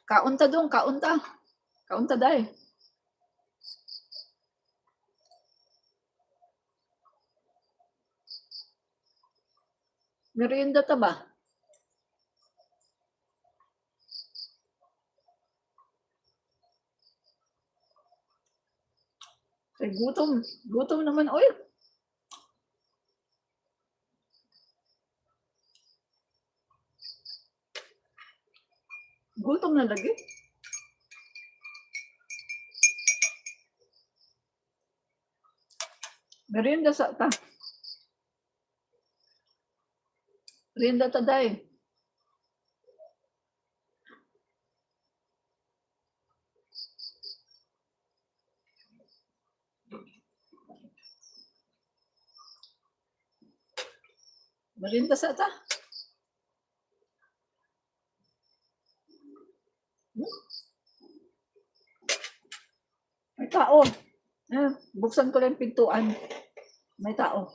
Kaunta dong, kaunta. Kaunta day. Merienda ta ba? Ay, gutom. Gutom naman, oy. Gutom na lagi. Merienda sa ta. Merienda ta day. Merienda sa ta. May tao. Buksan ko lang pintuan. May tao.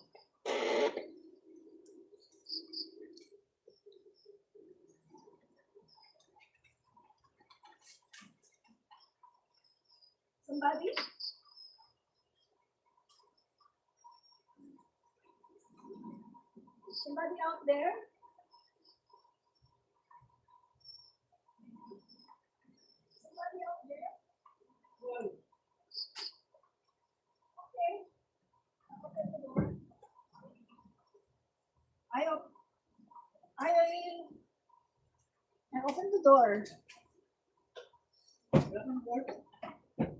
Somebody? Somebody out there? Somebody out there? Okay. Open the door. I open the door.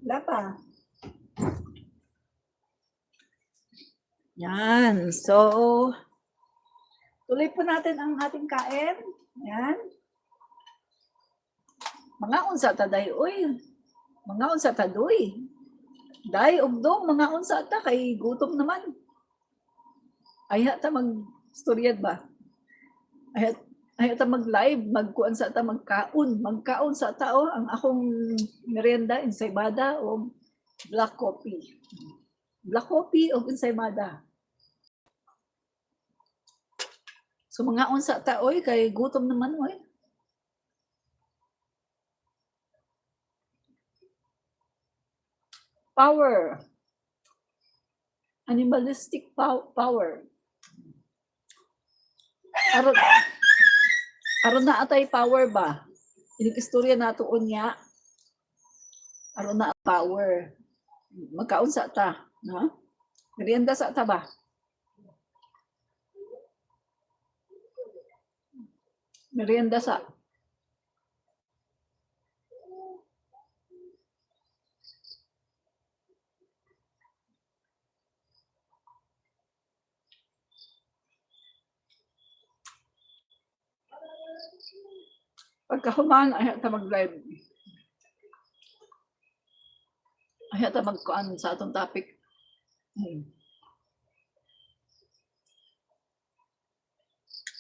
Wala pa. Yan. So, tuloy po natin ang ating kain. Yan. Mga unsa ta day, uy. Mga unsa ta doy. Day, ugdong, mga unsa ta, kay gutom naman. Ay, ta mag-storyad ba? Ay, ta mag-live, magkuan sa ta, magkaon. Magkaon sa ta, oh, ang akong merienda, ensaymada o black coffee. Black coffee o ensaymada. So, mga unsa ta, oy, kay gutom naman, oy. Power. Animalistic power. Aron na atay power ba? Inig-istorya nato unya. Aron na power. Magkaon sa ta, no? Merienda sa ta ba? Merienda sa. Pagkahuman, ay ta mag-live. Ay ta magkuan sa atong topic.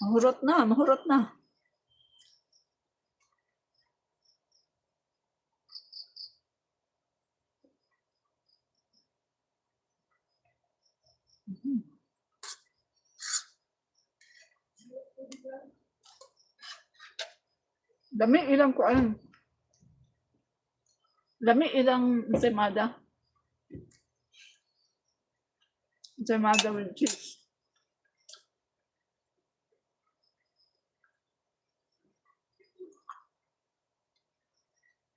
Mahurot na, mahurot na. Dami ilang kuan. Dami ilang ensaymada. Ensaymada with cheese.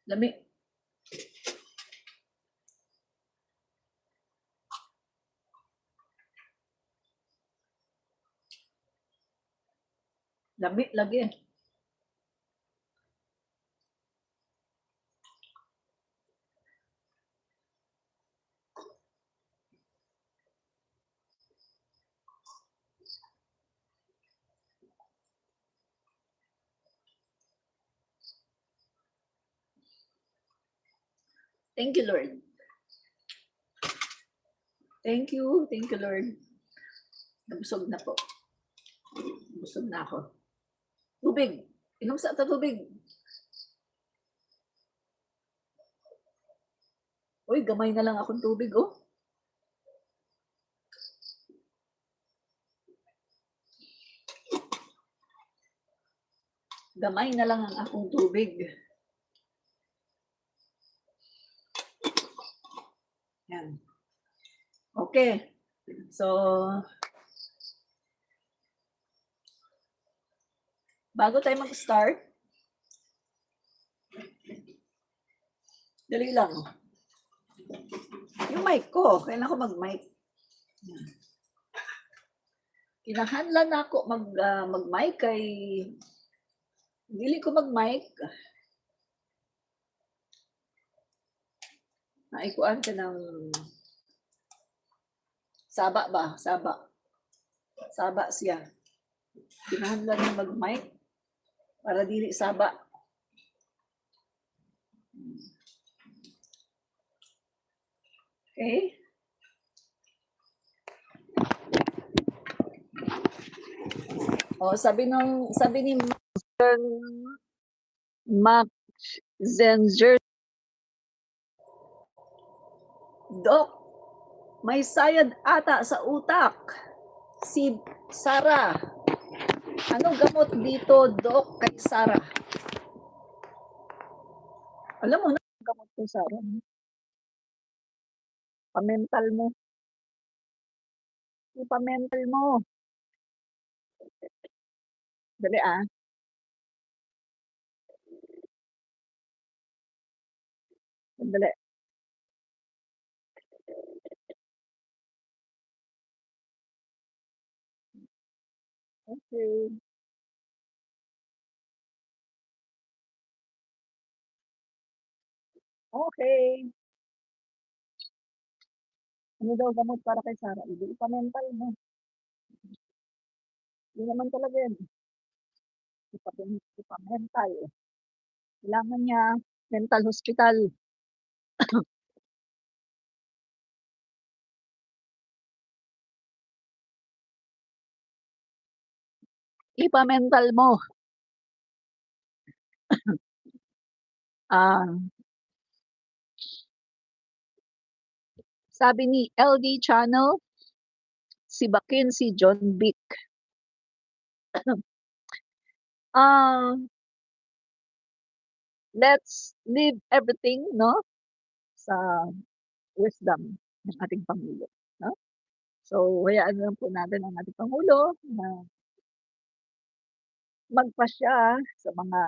Dami. Dami lagi. Thank you, Lord. Thank you, Lord. Nabusog na po. Busog na ako. Tubig. Inom sa ata tubig. Uy, gamay na lang akong tubig, oh. Gamay na lang ang akong tubig. Okay. So, bago tayo mag-start, dali lang. Yung mic ko, kailan ko mag-mic? Kinahanglan na ako mag-mic kay dili ko mag-mic. Naikuan ka ng saba ba? Saba siya. Kinahanglan na mag-mic para dili saba. Okay? Oh, sabi ni Max Zenzer, Doc, may sayad ata sa utak. Si Sarah. Ano gamot dito, Doc, kay Sarah? Alam mo na, gamot kay Sarah. Pamental mo. Ipamental mo. Dali ah. Dali. Okay. Okay. Ano daw gamot para kay Sarah? Hindi ipamental mo. Hindi naman talaga yan. Ipamental. Kailangan niya mental hospital. Ipamental mo. Sabi ni LD Channel, si Bakin, si John Vic. Let's leave everything, no, sa wisdom ng ating Pangulo. No? So, hayaan lang po natin ang ating Pangulo na magpasya sa mga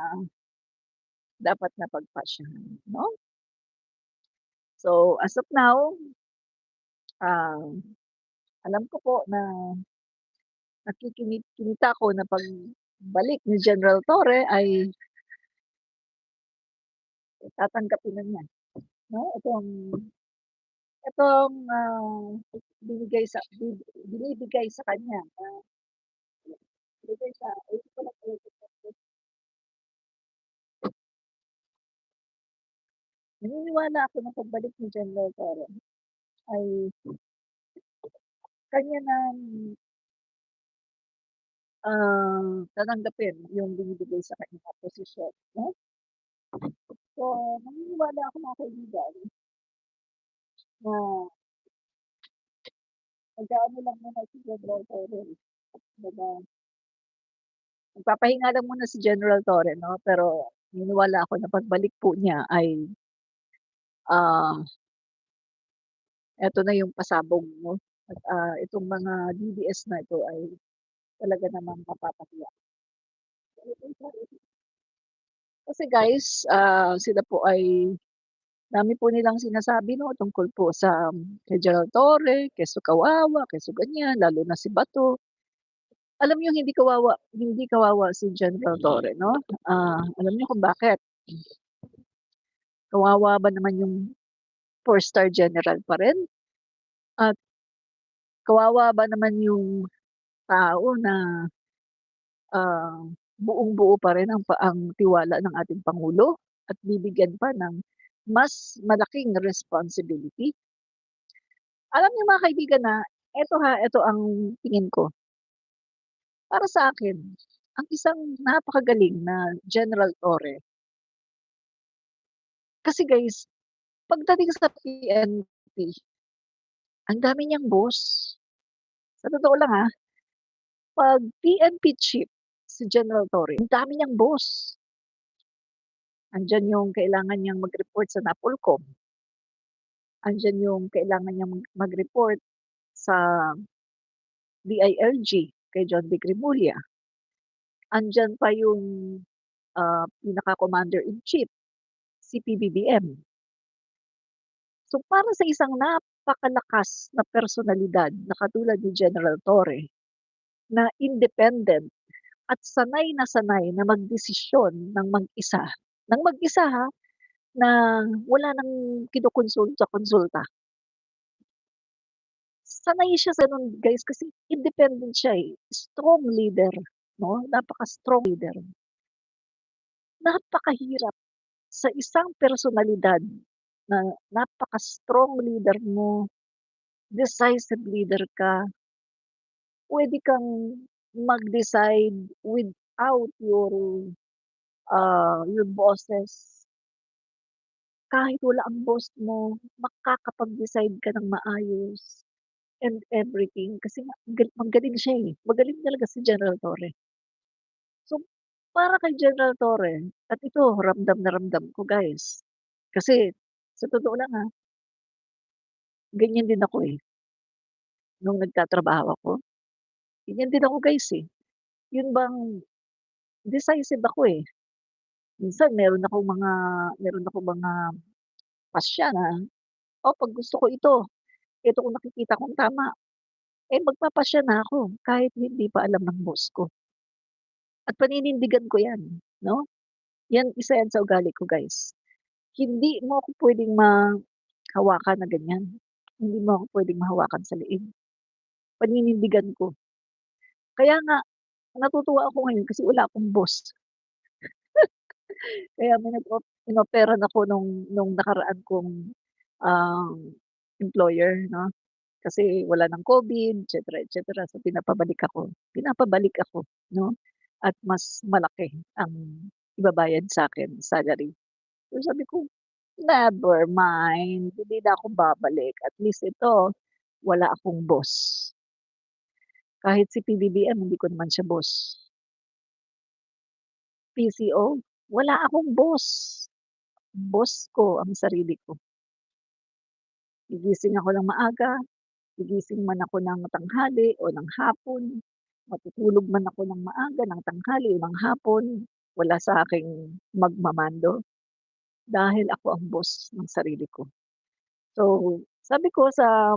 dapat na pagpasyahan. No? So, as of now, alam ko po na nakikinita ko na pagbalik ni General Torre ay tatanggapin na niya. No? Itong binibigay sa kanya. Binibigay sa naniniwala ako na pagbalik ni General Torre ay kanya nang tatanggapin yung binibigay sa kanya na posisyon. No? So, naniniwala ako mga kaibigan na mag-ano lang muna si General Torre. Magpapahinga lang muna si General Torre, no? Pero naniniwala ako na pagbalik po niya ay eto na yung pasabog mo. At itong mga DDS na ito ay talaga namang mapapahiya. Kasi guys, sila po ay dami po nilang sinasabi no tungkol po sa kay General Torre, keso kawawa, keso ganyan, lalo na si Bato. Alam niyo hindi kawawa si General Torre, no? Alam niyo kung bakit? Kawawa ba naman yung 4-star general pa rin? At kawawa ba naman yung tao na buong-buo pa rin ang tiwala ng ating Pangulo at bibigyan pa ng mas malaking responsibility? Alam niyo mga kaibigan na ito ang tingin ko. Para sa akin, ang isang napakagaling na General Torre. Kasi guys, pagdating sa PNP, ang dami niyang boss. Sa totoo lang 'pag PNP chief si General Torre, ang dami niyang boss. Andiyan yung kailangan niyang mag-report sa NAPOLCOM. Andiyan yung kailangan niyang mag-report sa DILG kay John Vic Rimulya, andiyan pa yung, pinaka-commander-in-chief, si PBBM. So, para sa isang napakalakas na personalidad na katulad ni General Torre, na independent at sanay na magdesisyon ng mag-isa ha, na wala ng kinukonsulta-konsulta. Sanay siya sa gano'n guys kasi independent siya, eh, strong leader 'no, napaka-strong leader. Napakahirap sa isang personalidad na napaka-strong leader mo, decisive leader ka, puwede kang mag-decide without your bosses. Kahit wala ang boss mo, makakapag-decide ka ng maayos and everything kasi nga magaling siya, eh, magaling talaga si General Torre. So, para kay General Torre at ito ramdam na ramdam ko guys, kasi sa totoo lang, ganyan din ako, eh, nung nagtatrabaho ako. Ganyan din ako guys, eh. Yun bang decisive ako, eh. Minsan meron akong mga pasya na, "Oh, 'pag gusto ko ito kung nakikita kong tama." Eh, magpapasya na ako kahit hindi pa alam ng boss ko at paninindigan ko 'yan, 'no? Isa 'yan sa ugali ko guys. Hindi mo ako puwedeng hawakan na ganyan. Hindi mo ako puwedeng mahawakan sa leeg. Paninindigan ko. Kaya nga natutuwa ako ngayon kasi wala akong boss. Kaya may inoferan ako nung nakaraan kong, um, employer 'no, kasi wala ng COVID, et cetera. So pinapabalik ako 'no, at mas malaki ang ibabayad sa'kin salary. So sabi ko, "Never mind, hindi na ako babalik at least ito wala akong boss." Kahit si PBBM hindi ko naman siya boss. PCO, wala akong boss. Boss ko ang sarili ko. Gigising ako ng maaga, gigising man ako ng tanghali o ng hapon, matutulog man ako ng maaga, ng tanghali o ng hapon, wala sa aking magmamando dahil ako ang boss ng sarili ko. So, sabi ko sa,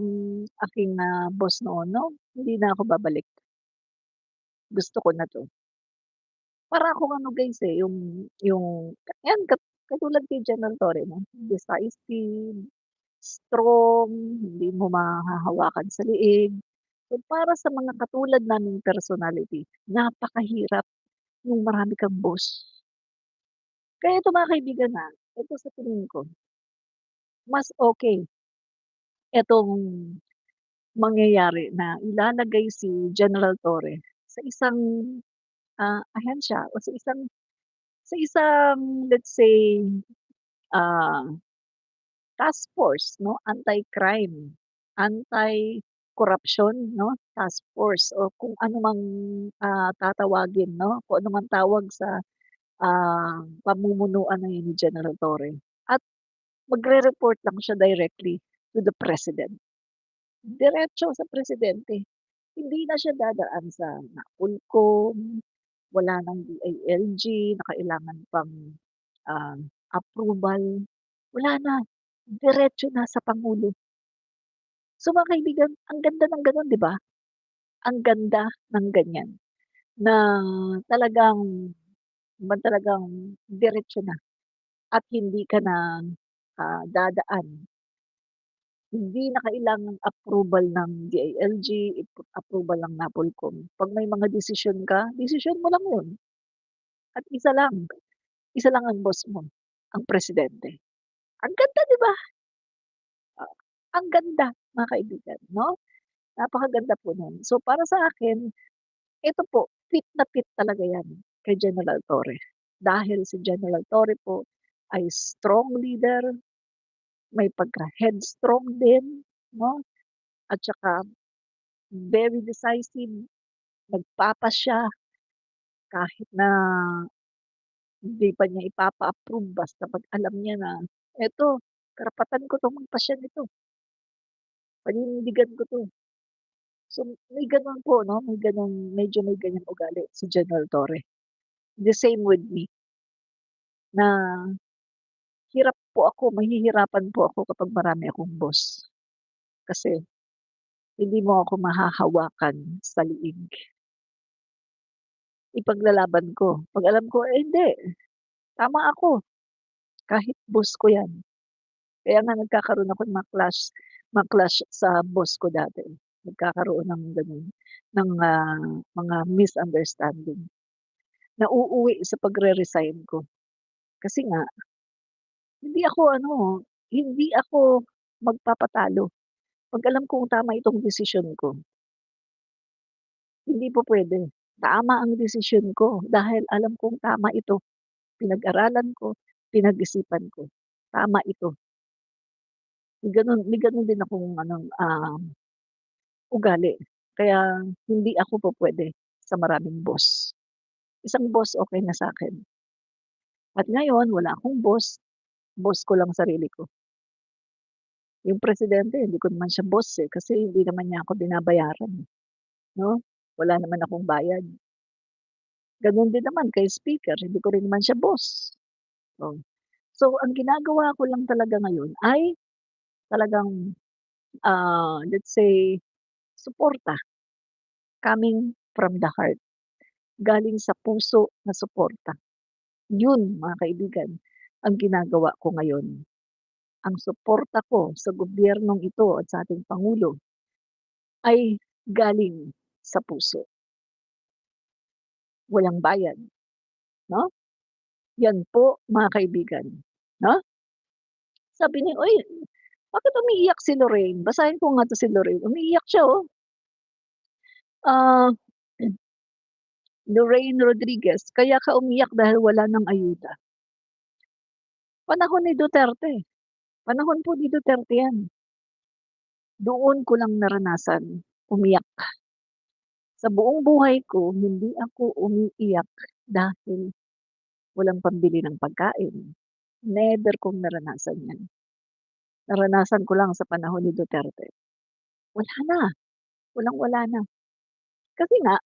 aking, boss noon 'no, "Hindi na ako babalik, gusto ko na 'to." Para akong ano guys, eh, yung 'yan katulad kay General Torre 'no, decisive, strong, hindi mo mahahawakan sa leeg. So, para sa mga katulad naming personality, napakahirap yung marami kang boss. Kaya ito mga kaibigan, ito sa tingin ko, mas okey itong mangyayari na ilalagay si General Torre sa isang, ahensya o sa isang let's say, ah, task force 'no, anti-crime, anti-corruption 'no, task force o kung ano mang, tatawagin 'no, kung ano mang tawag sa, pamumunuan na 'yun ni General Torre. At magre-report lang siya directly to the President. Diretso sa presidente. Hindi na siya dadaan sa NAPOLCOM, wala ng DILG na kailangan pang, ah, approval, wala na, diretso na sa pangulo. So mga kaibigan, ang ganda ng gano'n 'di ba? Ang ganda ng ganyan na talagang diretso na at hindi ka na, dadaan. Hindi na kailangang approval ng DILG, approval ng NAPOLCOM. 'Pag may mga desisyon ka, desisyon mo lang 'yun at isa lang ang boss mo, ang presidente. Ang ganda 'di ba? Ah, ang ganda mga kaibigan 'no? Napakaganda po nun. So para sa akin, ito po, fit na fit talaga 'yan kay General Torre. Dahil si General Torre po ay strong leader, may pagka-headstrong din 'no, at saka very decisive, nagpapasya kahit na hindi pa niya ipapa-approve basta 'pag alam niya na, "Eto, karapatan ko 'tong magpasya nito, paninindigan ko 'to." So, may gano'n po 'no, medyo may ganyang ugali si General Torre. The same with me, na mahihirapan po ako kapag marami akong boss. Kasi hindi mo ako mahahawakan sa liig. Ipaglalaban ko, 'pag alam ko, eh, hindi, tama ako, kahit boss ko 'yan. Kaya nga nagkakaroon ako ng mga clash sa boss ko dati. Nagkakaroon ng gano'n, ng, mga misunderstanding. Nauuwi sa pagre-resign ko. Kasi nga hindi ako ano, hindi ako magpapatalo. 'Pag alam kong tama itong desisyon ko, hindi po puwede. Tama ang desisyon ko dahil alam kong tama ito. Pinag-aralan ko, pinag-isipan ko. Tama ito. May gano'n din akong ano, ugali. Kaya hindi ako pupuwede sa maraming boss. Isang boss okey na sa'kin. At ngayon wala akong boss, boss ko lang sarili ko. Yung presidente hindi ko naman siya boss, eh, kasi hindi naman niya ako binabayaran, 'no? Wala naman akong bayad. Gano'n din naman kay speaker, hindi ko rin naman siya boss, oh. So, ang ginagawa ko lang talaga ngayon ay talagang, let's say, suporta coming from the heart, galing sa puso na suporta. Yun mga kaibigan, ang ginagawa ko ngayon. Ang suporta ko sa gobyernong ito at sa ating pangulo ay galing sa puso, walang bayad, 'no? Yan po mga kaibigan, 'no? Sabi niya, "Uy, bakit umiiyak si Lorraine?" Basahin ko nga 'to si Lorraine, umiiyak siya, oh. Ah, Lorraine Rodriguez, "Kaya ka umiyak dahil wala ng ayuda." Panahon ni Duterte, panahon po ni Duterte 'yan. Doon ko lang naranasan umiyak. Sa buong buhay ko, hindi ako umiiyak dahil walang pambili ng pagkain. Never kong naranasan 'yan. Naranasan ko lang sa panahon ni Duterte. Wala na, walang-wala na. Kasi nga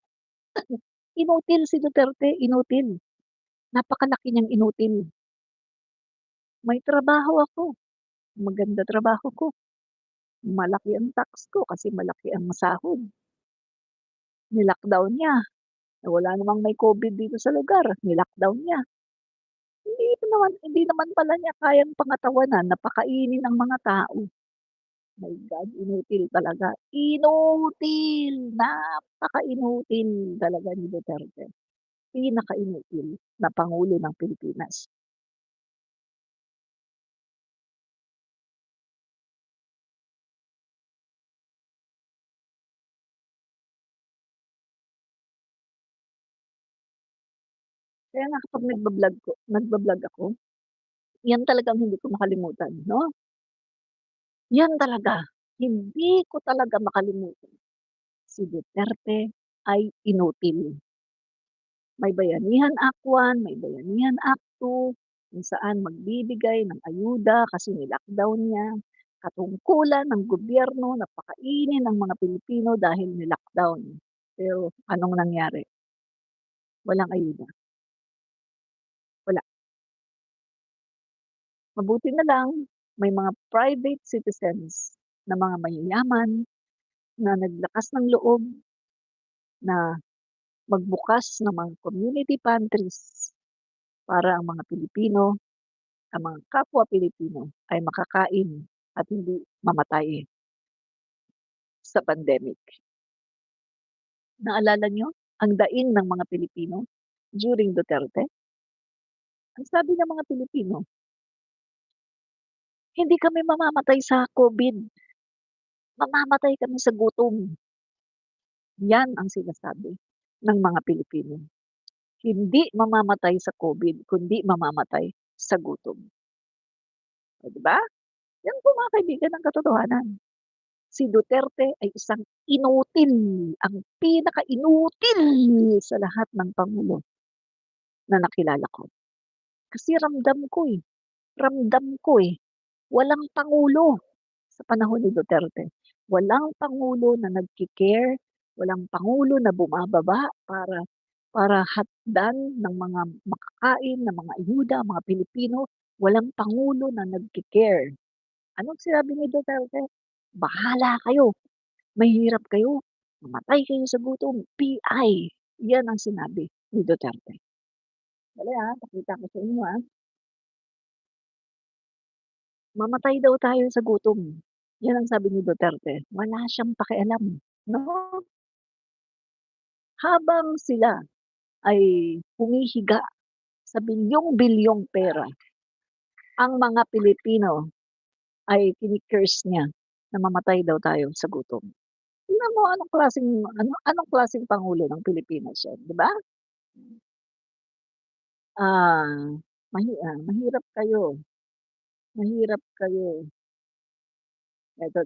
inutil si Duterte, inutil. Napakalaki niyang inutil. May trabaho ako, maganda trabaho ko, malaki ang tax ko kasi malaki ang sahod. Ni-lockdown niya, na wala namang may COVID dito sa lugar, ni-lockdown niya. Hindi naman pala niya kayang pangatawanan na pakainin ang mga tao. My God, inutil talaga. Inutil, napaka-inutil talaga ni Duterte. Pinaka-inutil na pangulo ng Pilipinas. Kaya nga kapag nagba-vlog ako, yan talagang hindi ko makalimutan, 'no? Yan talaga, hindi ko talaga makalimutan. Si Duterte ay inutil. May Bayanihan Act 1, may Bayanihan Act 2, kung saan magbibigay ng ayuda kasi ni-lockdown niya. Katungkulan ng gobyerno na pakainin ang mga Pilipino dahil ni-lockdown. Pero anong nangyari? Walang ayuda, wala. Mabuti na lang may mga private citizens na mga mayayaman na naglakas ng loob na magbukas ng mga community pantries para ang mga Pilipino, ang mga kapwa Pilipino ay makakain at hindi mamatay sa pandemic. Naalala niyo ang daing ng mga Pilipino during Duterte? Ang sabi ng mga Pilipino, "Hindi kami mamamatay sa COVID, mamamatay kami sa gutom." Yan ang sinasabi ng mga Pilipino. Hindi mamamatay sa COVID, kundi mamamatay sa gutom. Oh, 'di ba? Yan po mga kaibigan ang katotohanan. Si Duterte ay isang inutil, ang pinaka-inutil sa lahat ng pangulo na nakilala ko. Kasi ramdam ko, walang pangulo sa panahon ni Duterte Walang pangulo na nagki-care, walang pangulo na bumababa para hatdan ng mga makakain, ng mga ayuda, mga Pilipino. Walang pangulo na nagki-care. Anong sinabi ni Duterte? "Bahala kayo, mahirap kayo, mamatay kayo sa gutom, PI." Yan ang sinabi ni Duterte. Dali, pakita ko sa inyo, Mamatay daw tayo sa gutom. Yan ang sabi ni Duterte. Wala siyang pakialam, 'no? Habang sila ay humihiga sa bilyong-bilyong pera, ang mga Pilipino ay kini-curse niya na mamatay daw tayo sa gutom. Tingnan mo anong klaseng pangulo ng Pilipinas yan, 'di ba? Ah, mahirap kayo, mahirap kayo. Ito,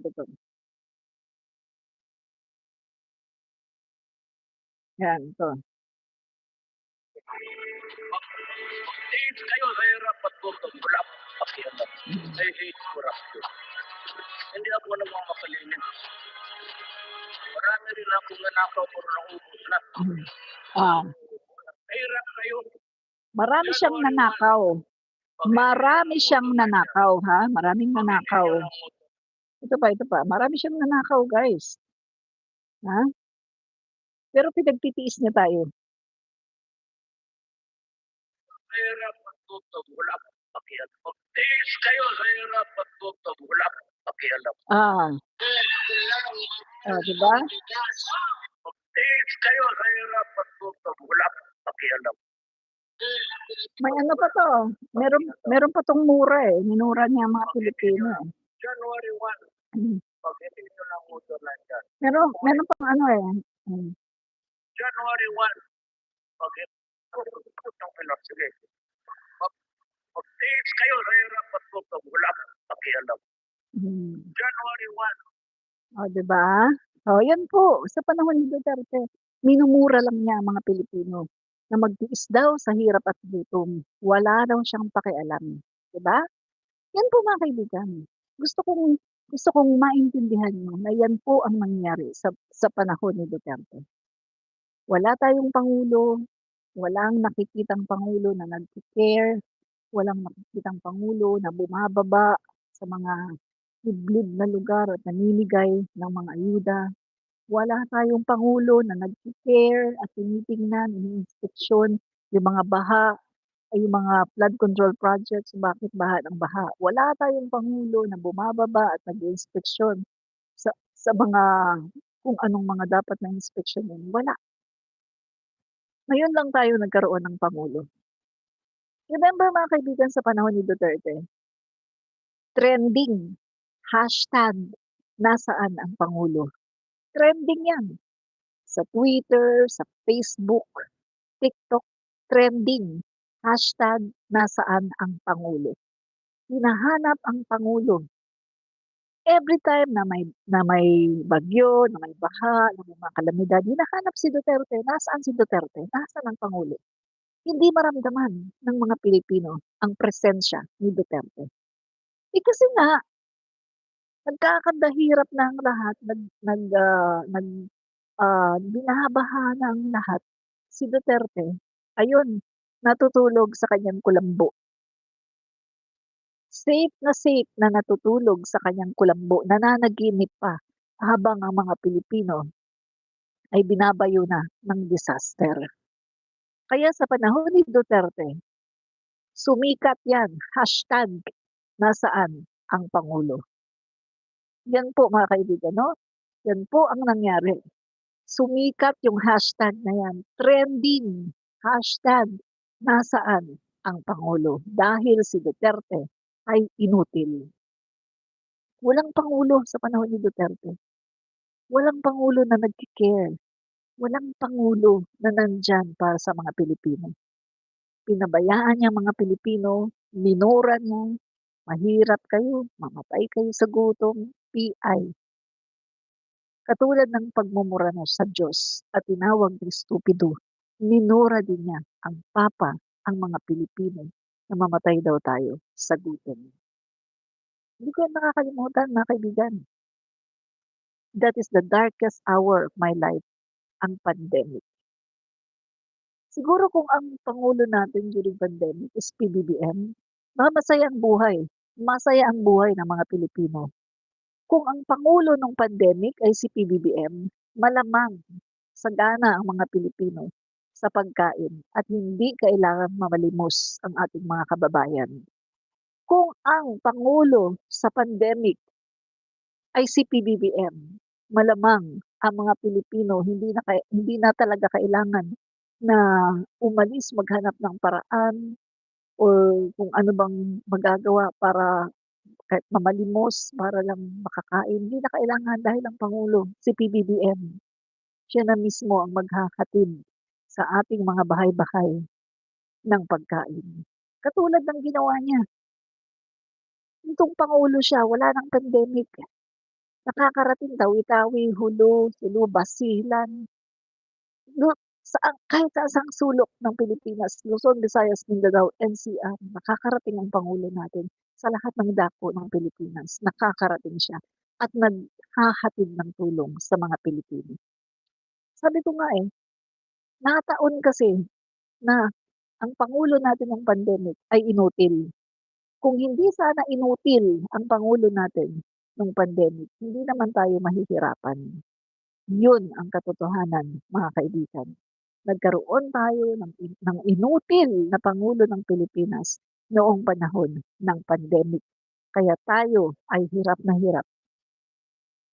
yan 'to. Mag-tiis kayo sa hirap at gutom, wala akong pakialam. I hate corruption. Hindi ako nagmamakalimit. Marami rin akong nanakaw pero naubos na. Ah, Hirap kayo. marami siyang nanakaw. Marami siyang nanakaw, maraming nanakaw. Ito pa, marami siyang nanakaw, guys. Pero pinagtitiis niya tayo. Hirap at gutom, wala akong pakialam. Mag-tiis kayo sa hirap at gutom, wala akong pakialam. Di ba? Mag-tiis kayo sa hirap at gutom, wala akong pakialam. May ano pa 'to, meron pa 'tong mura, minura niya ang mga Pilipino. January 1, pag hindi nyo lang uso lang dyan. Meron pang ano, January 1, pag sige. Mag-tiis kayo sa hirap at gutom, wala akong pakialam. January 1. di ba? Yan po, sa panahon ni Duterte, minumura lang niya ang mga Pilipino na magtiis daw sa hirap at gutom. Wala daw siyang pakialam, di ba? Yan po mga kaibigan. Gusto kong maintindihan niyo na yan po ang nangyari sa panahon ni Duterte. Wala tayong pangulo, walang nakikitang pangulo na nagki-care, walang nakikitang pangulo na bumababa sa mga liblib na lugar at namimigay ng mga ayuda. Wala tayong pangulo na nagki-care at tinitingnan, iniinspeksyon yung mga baha, ay yung mga flood control projects, bakit baha ng baha. Wala tayong pangulo na bumababa at nag-iinspeksyon sa mga kung anong mga dapat na inspeksyonin. Wala. Ngayon lang tayo nagkaroon ng pangulo. Remember mga kaibigan sa panahon ni Duterte, trending, hashtag, nasaan ang pangulo? Trending yan. Sa Twitter, sa Facebook, TikTok, trending, hashtag, nasaan ang pangulo? Hinahanap ang pangulo. Every time na may bagyo, na may baha, na may mga kalamidad, hinahanap si Duterte. Nasaan si Duterte? Nasaan ang pangulo? Hindi maramdaman ng mga Pilipino ang presensya ni Duterte. Kasi nga, nagkakadahirap na ang lahat, binabaha na ang lahat. Si Duterte, ayun, natutulog sa kanyang kulambo. Safe na natutulog sa kanyang kulambo, nananaginip pa habang ang mga Pilipino ay binabayo na ng disaster. Kaya sa panahon ni Duterte, sumikat yan, hashtag, nasaan ang Pangulo? Yan po mga kaibigan, no? Yan po ang nangyari. Sumikat yung hashtag na yan, trending, hashtag, nasaan ang Pangulo? Dahil si Duterte ay inutil. Walang pangulo sa panahon ni Duterte. Walang pangulo na nagki-care. Walang pangulo na nandyan para sa mga Pilipino. Pinabayaan niya mga Pilipino, minura niya, mahirap kayo, mamatay kayo sa gutom, PI. Katulad ng pagmumura niya sa Diyos at tinawag na stupido, minura din niya ang Papa, ang mga Pilipino, na mamatay daw tayo sa gutom. Hindi ko nakakalimutan mga kaibigan. That is the darkest hour of my life, ang pandemic. Siguro kung ang pangulo natin during pandemic is PBBM, masaya ang buhay. Masaya ang buhay ng mga Pilipino. Kung ang pangulo ng pandemic ay si PBBM, malamang sagana ang mga Pilipino sa pagkain at hindi kailangan mamalimos ang ating mga kababayan. Kung ang pangulo sa pandemic ay si PBBM, malamang ang mga Pilipino hindi na talaga kailangan na umalis, maghanap ng paraan o kung ano bang magagawa para kahit mamalimos para lang makakain. Hindi na kailangan dahil ang pangulo, si PBBM, siya na mismo ang maghahatid sa ating mga bahay-bahay ng pagkain. Katulad ng ginawa niya. Nitong pangulo siya, wala ng pandemic. Nakakarating Tawi-Tawi, Hulu, Sulu, Basilan, kahit sa isang sulok ng Pilipinas, Luzon, Visayas, Mindanao, NCR, nakakarating ang pangulo natin sa lahat ng dako ng Pilipinas. Nakakarating siya at naghahatid ng tulong sa mga Pilipino. Sabi ko nga nataon kasi na ang pangulo natin ng pandemic ay inutil. Kung hindi sana inutil ang pangulo natin ng pandemic, hindi naman tayo mahihirapan. Yun ang katotohanan, mga kaibigan. Nagkaroon tayo ng inutil na pangulo ng Pilipinas noong panahon ng pandemic. Kaya tayo ay hirap na hirap.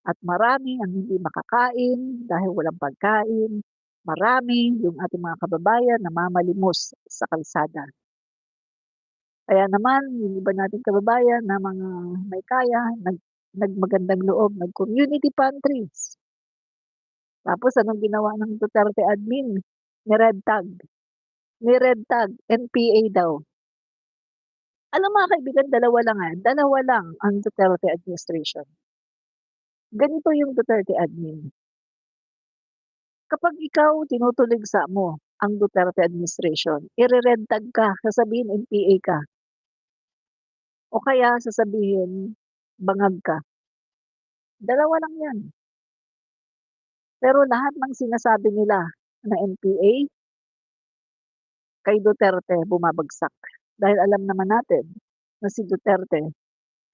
At marami ang hindi makakain dahil walang pagkain. Marami yung ating mga kababayan na mamalimos sa kalsada. Kaya naman, yung iba nating kababayan na mga may kaya, nagmagandang loob, nag-community pantries. Tapos anong ginawa ng Duterte admin? Ni-red tag. Ni-red tag, NPA daw. Alam mga kaibigan, dalawa lang ang Duterte administration. Ganito yung Duterte admin. Kapag ikaw tinutuligsa mo ang Duterte administration, i-red tag ka, sasabihin NPA ka. O kaya sasabihin bangag ka. Dalawa lang yan. Pero lahat ng sinasabi nila na NPA, kay Duterte bumabagsak. Dahil alam naman natin na si Duterte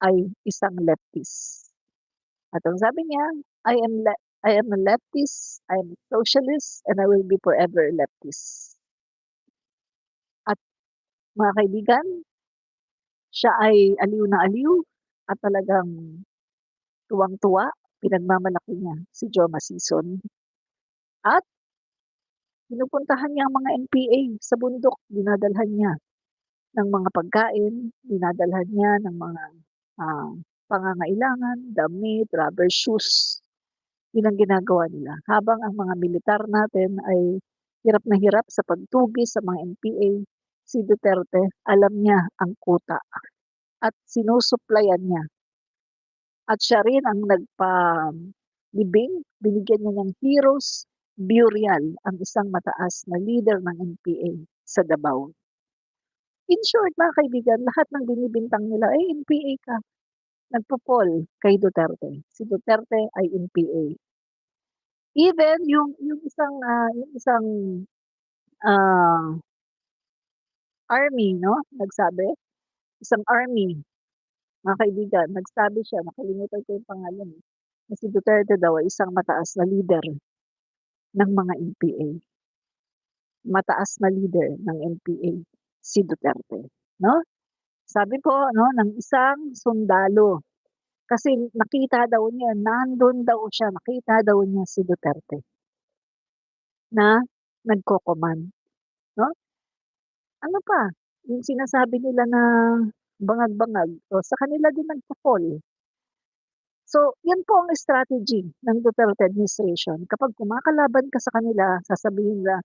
ay isang leftist. At ang sabi niya, I am a leftist, I am a socialist, and I will be forever a leftist. At mga kaibigan, siya ay aliw na aliw at talagang tuwang-tuwa, pinagmamalaki niya si Joe Masison. At pinupuntahan niya ang mga NPA sa bundok, dinadalhan niya ng mga pagkain, dinadalhan niya ng mga pangangailangan, damit, rubber shoes. Yun ang ginagawa nila. Habang ang mga militar natin ay hirap na hirap sa pagtugis sa mga NPA, si Duterte, alam niya ang kuta at sinusuplayan niya. At siya rin ang nagpalibing, binigyan niya ng Heroes Burial ang isang mataas na leader ng NPA sa Davao. In short, mga kaibigan, lahat ng binibintang nila ay NPA ka. Nagpo-fall kay Duterte. Si Duterte ay NPA. Even yung isang army, no? Nagsabi, isang army, mga kaibigan, nagsabi siya, nakalimutan ko yung pangalan, na si Duterte daw ay isang mataas na leader ng mga NPA. Mataas na leader ng NPA, si Duterte, no? Sabi po, no, ng isang sundalo. Kasi nakita daw niya, nandun daw siya, nakita daw niya si Duterte na nagko-command, no? Ano pa, yung sinasabi nila na bangag-bangag, o sa kanila din nagpo-fall. So, yan po ang strategy ng Duterte administration. Kapag kumakalaban ka sa kanila, sasabihin na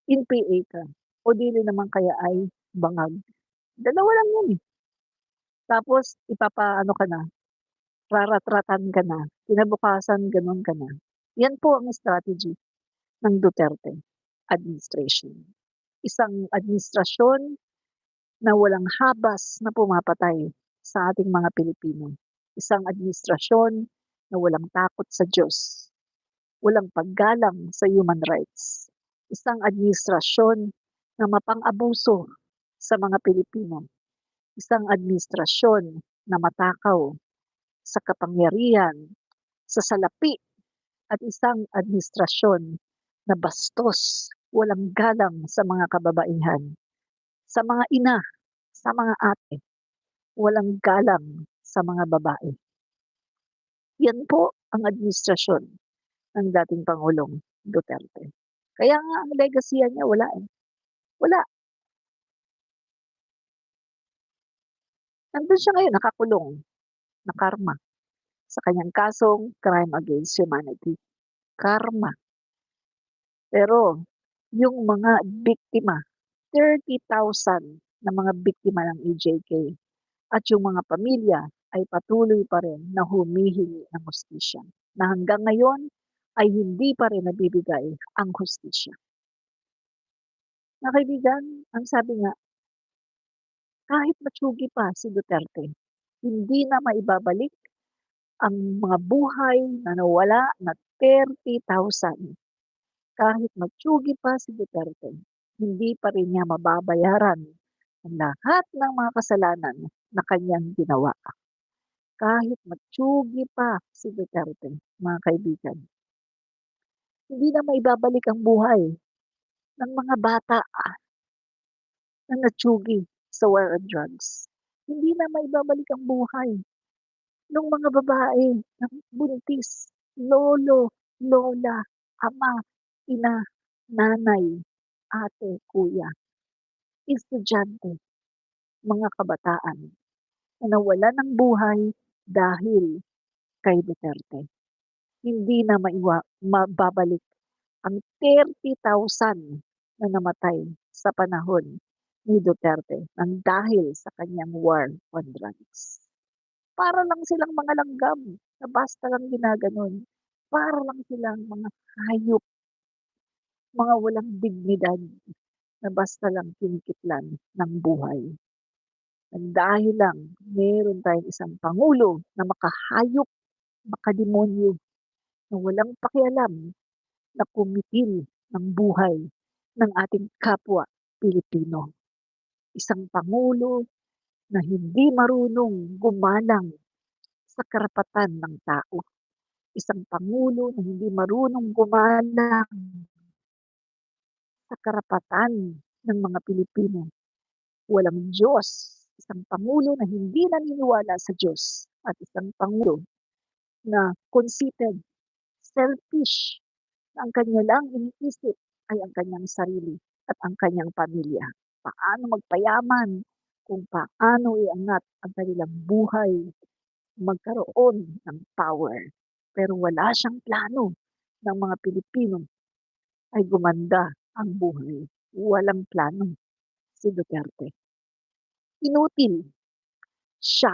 NPA ka o dili naman kaya ay bangag. Dalawa lang yan eh. Tapos, ipapaano ka na, raratratan ka na, kinabukasan ganun ka na. Yan po ang strategy ng Duterte administration. Isang administrasyon na walang habas na pumapatay sa ating mga Pilipino. Isang administrasyon na walang takot sa Diyos, walang paggalang sa human rights. Isang administrasyon na mapang-abuso sa mga Pilipino. Isang administrasyon na matakaw sa kapangyarihan, sa salapi, at isang administrasyon na bastos, walang galang sa mga kababaihan, sa mga ina, sa mga ate, walang galang sa mga babae. Yan po ang administrasyon ng dating Pangulong Duterte. Kaya nga ang legacy niya wala eh. Wala. Nandun siya ngayon, nakakulong, na karma, sa kanyang kasong crime against humanity. Karma. Pero yung mga biktima, 30,000 na mga biktima ng EJK at yung mga pamilya ay patuloy pa rin na humihingi ng hustisya. Na hanggang ngayon ay hindi pa rin nabibigay ang hustisya. Na kaibigan, ang sabi nga, kahit matsugi pa si Duterte, hindi na maibabalik ang mga buhay na nawala na 30,000. Kahit matsugi pa si Duterte, hindi pa rin niya mababayaran ang lahat ng mga kasalanan na kanyang ginawa. Kahit matsugi pa si Duterte, mga kaibigan, hindi na maibabalik ang buhay ng mga bata na natsugi sa war on drugs. Hindi na maibabalik ang buhay ng mga babae na buntis, lolo, lola, ama, ina, nanay, ate, kuya, estudyante, mga kabataan na nawalan ng buhay dahil kay Duterte. Hindi na mababalik ang 30,000 na namatay sa panahon ni Duterte nang dahil sa kanyang war on drugs. Para lang silang mga langgam na basta lang ginaganon. Para lang silang mga hayop, mga walang dignidad na basta lang kinikitlan ng buhay. At dahil lang meron tayong isang pangulo na makahayop, makademonyo, na walang pakialam na kumitil ng buhay ng ating kapwa Pilipino. Isang pangulo na hindi marunong gumalang sa karapatan ng tao. Isang pangulo na hindi marunong gumalang sa karapatan ng mga Pilipino. Walang Diyos. Isang pangulo na hindi naniniwala sa Diyos. At isang pangulo na conceited, selfish, na ang kanya lang iniisip ay ang kanyang sarili at ang kanyang pamilya. Paano magpayaman, kung paano iangat ang kanilang buhay, magkaroon ng power. Pero wala siyang plano ng mga Pilipino ay gumanda ang buhay. Walang plano si Duterte. Inutil. Siya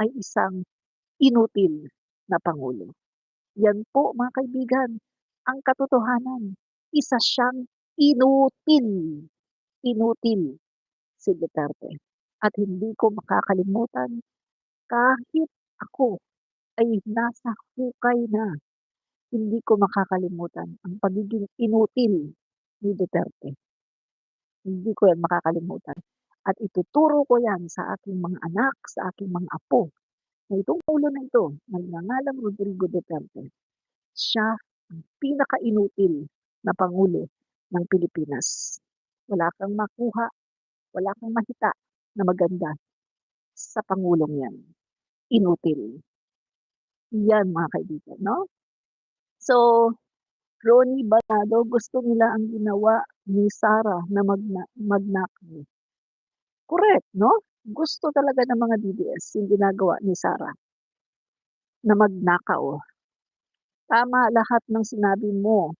ay isang inutil na pangulo. Yan po mga kaibigan, ang katotohanan. Isa siyang inutil. Inutil si Duterte. At hindi ko makakalimutan kahit ako ay nasa hukay na, hindi ko makakalimutan ang pagiging inutil ni Duterte. Hindi ko yan makakalimutan. At ituturo ko yan sa aking mga anak, sa aking mga apo, na itong ulo na ito, nagngangalang Rodrigo Duterte, siya ang pinaka-inutil na pangulo ng Pilipinas. Wala kang makuha, wala kang makita na maganda sa pangulong yan. Inutil. Yan mga kaibigan, no? So, Ronnie Balado, gusto nila ang ginawa ni Sara na magnakaw. Correct, no? Gusto talaga ng mga DDS yung ginagawa ni Sara na magnakaw. Tama lahat ng sinabi mo.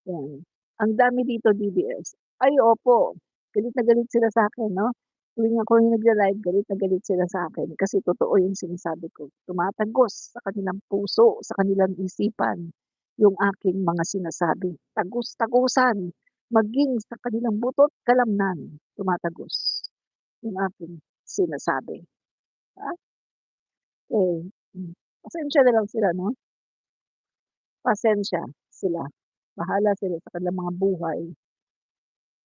Yan. Ang dami dito DDS. Ay, opo. Galit na galit sila sa akin, no? Tuwing ako yung nagla-live, galit na galit sila sa akin kasi totoo yung sinasabi ko. Tumatagos sa kanilang puso, sa kanilang isipan, yung aking mga sinasabi. Tagus-tagusan, maging sa kanilang butot, kalamnan, tumatagos yung aking sinasabi. Ha? Eh, Pasensya na lang sila 'no, pasensya sila. Bahala sila sa kanilang mga buhay,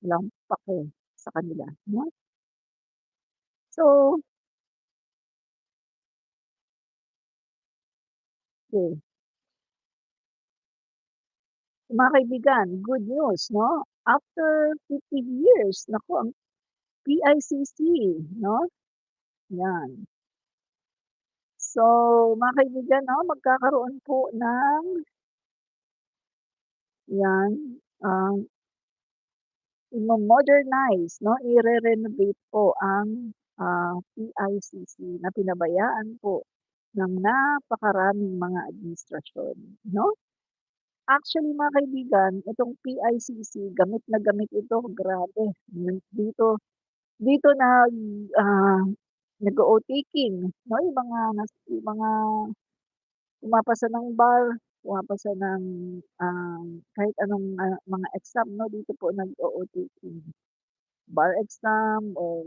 wala akong pake sa kanila 'no. So, okey, mga kaibigan, good news 'no, after 50 years, naku ang PICC 'no, 'yan. So, mga kaibigan 'no, magkakaroon po ng 'yan, imo-modernize 'no, ire-renovate po ang, PICC na pinabayaan po ng napakaraming mga administrasyon 'no. Actually mga kaibigan, itong PICC gamit na gamit ito, grabe. Dito dito nag-o-taking 'no, yung mga pumapasa ng bar, pumapasa ng, kahit anong, mga exam 'no, dito po nag-o-taking. Bar exam o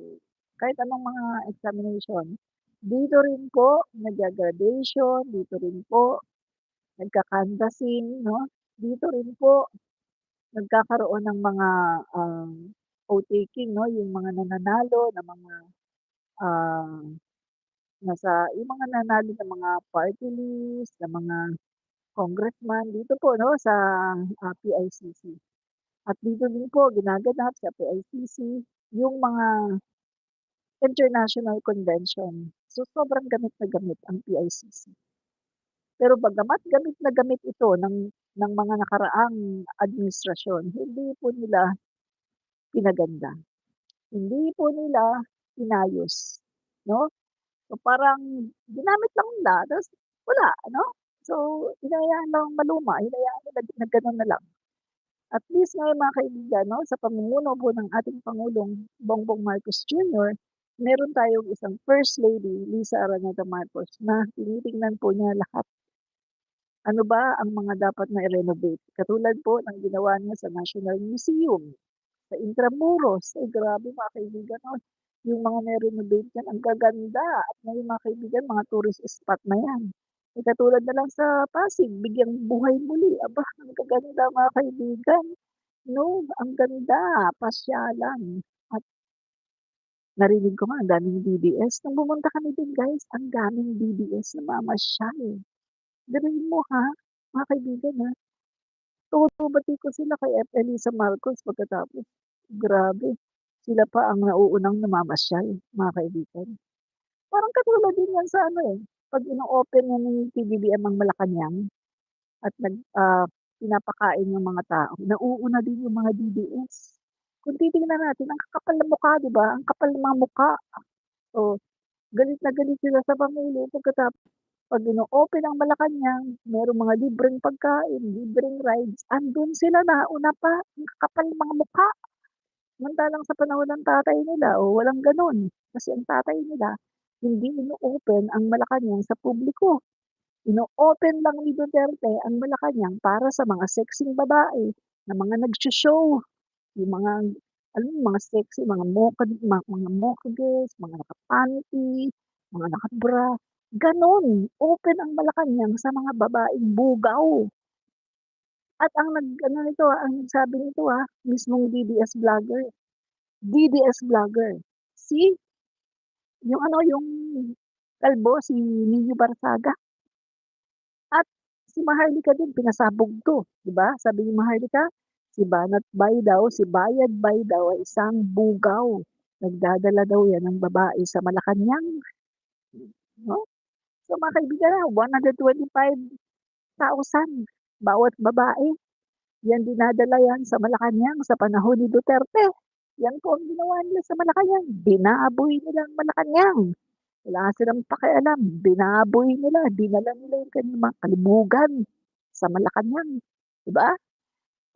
kahit anong mga examination. Dito rin po nagga-graduation, dito rin po nagka-canvassing 'no, dito rin po nagkakaroon ng mga, o-taking 'no, yung mga nananalo na mga, ah, yung mga nanalo ng mga party list, ng mga congressman dito po 'no sa, PICC. At dito din po ginaganap sa PICC yung mga international convention. So, sobrang gamit na gamit ang PICC. Pero bagamat gamit na gamit ito ng mga nakaraang administrasyon, hindi po nila pinaganda, hindi po nila inayos, 'no? So, parang ginamit lang nila tapos wala, ano? So, hinayaan lang maluma, hinayaan nila na gano'n na lang. At least ngayon mga kaibigan 'no, sa pamumuno po ng ating Pangulong Bongbong Marcos Jr., meron tayong isang First Lady, Lisa Araneta Marcos, na tinitingnan po niya lahat. Ano ba ang mga dapat na i-renovate, katulad po ng ginawa niya sa National Museum, sa Intramuros. Ay grabe mga kaibigan 'no, yung mga na-renovate diyan ang gaganda at ngayon mga kaibigan mga tourist spot na 'yan. Eh, katulad na lang sa Pasig, Bigyang Buhay Muli, aba ang gaganda mga kaibigan. 'No, ang ganda, pasyalan at narinig ko nga ang daming DDS. Nung pumunta kami dun guys, ang daming DDS namamasyal. Galing mo ha, mga kaibigan ha, tutu-bati ko sila kay F. Elisa Marcos pagkatapos. Grabe, sila pa ang nauunang namamasyal, mga kaibigan. Parang katulad din yan sa ano, 'pag ino-open na ni PBBM ang Malacanang at pinapakain yung mga tao, nauuna din yung mga DDS. Kung titingnan natin ang kakapal ng mukha 'di ba, ang kapal ng mga mukha. Oh, galit na galit sila sa Pangulo pagkatapos 'pag ino-open ang Malacanang, merong mga libreng pagkain, libreng rides, andun sila nauna pa, ang kakapal ng mga mukha. Samantalang sa panahon ng tatay nila, walang gano'n. Kasi ang tatay nila, hindi ino-open ang Malacanang sa publiko. Ino-open lang ni Duterte ang Malacanang para sa mga sexing babae na mga nagso-show, yung mga alam mo mga sexy, mga mocha girls, mga naka-panty, mga naka-bra, gano'n. Open ang Malacanang sa mga babaeng bugaw. At ang nag-ano nito, ang nagsabi nito, mismong DDS vlogger. Si yung ano, yung kalbo, si Nino Barsaga. At si Maharlika din pinasabog 'to, 'di ba? Sabi ni Maharlika, si Bayad Bay daw ay isang bugaw. Nagdadala daw 'yan ng babae sa Malacanang, 'no? So mga kaibigan, 125,000 bawat babae. 'Yan dinadala 'yan sa Malacanang sa panahon ni Duterte. 'Yan po ang ginawa nila sa Malacanang, binaboy nila ang Malacanang. Wala silang pakialam, binaboy nila, dinala nila yung kanilang mga kalibugan sa Malacanang, 'di ba?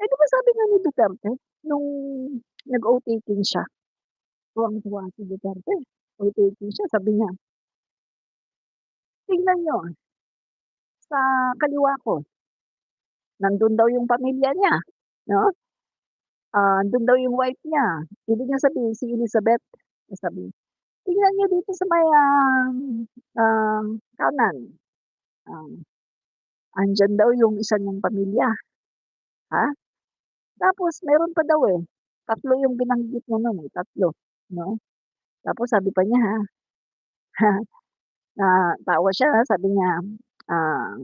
Eh, 'di ba sabi nga ni Duterte nung nag-o-taking siya, tuwang-tuwa si Duterte, o-taking siya sabi niya, "Tingnan niyo sa kaliwa ko, nandun daw yung pamilya niya, 'no? Andun daw yung wife niya." Ibig niyang sabihin si Elizabeth, sabi, "Tingnan niyo dito sa may, kanan." Andiyan daw yung isa niyang pamilya, ha? Tapos meron pa daw, 3 yung binanggit niya nun, 3, 'no? Tapos sabi pa niya, natawa siya, sabi niya, ah,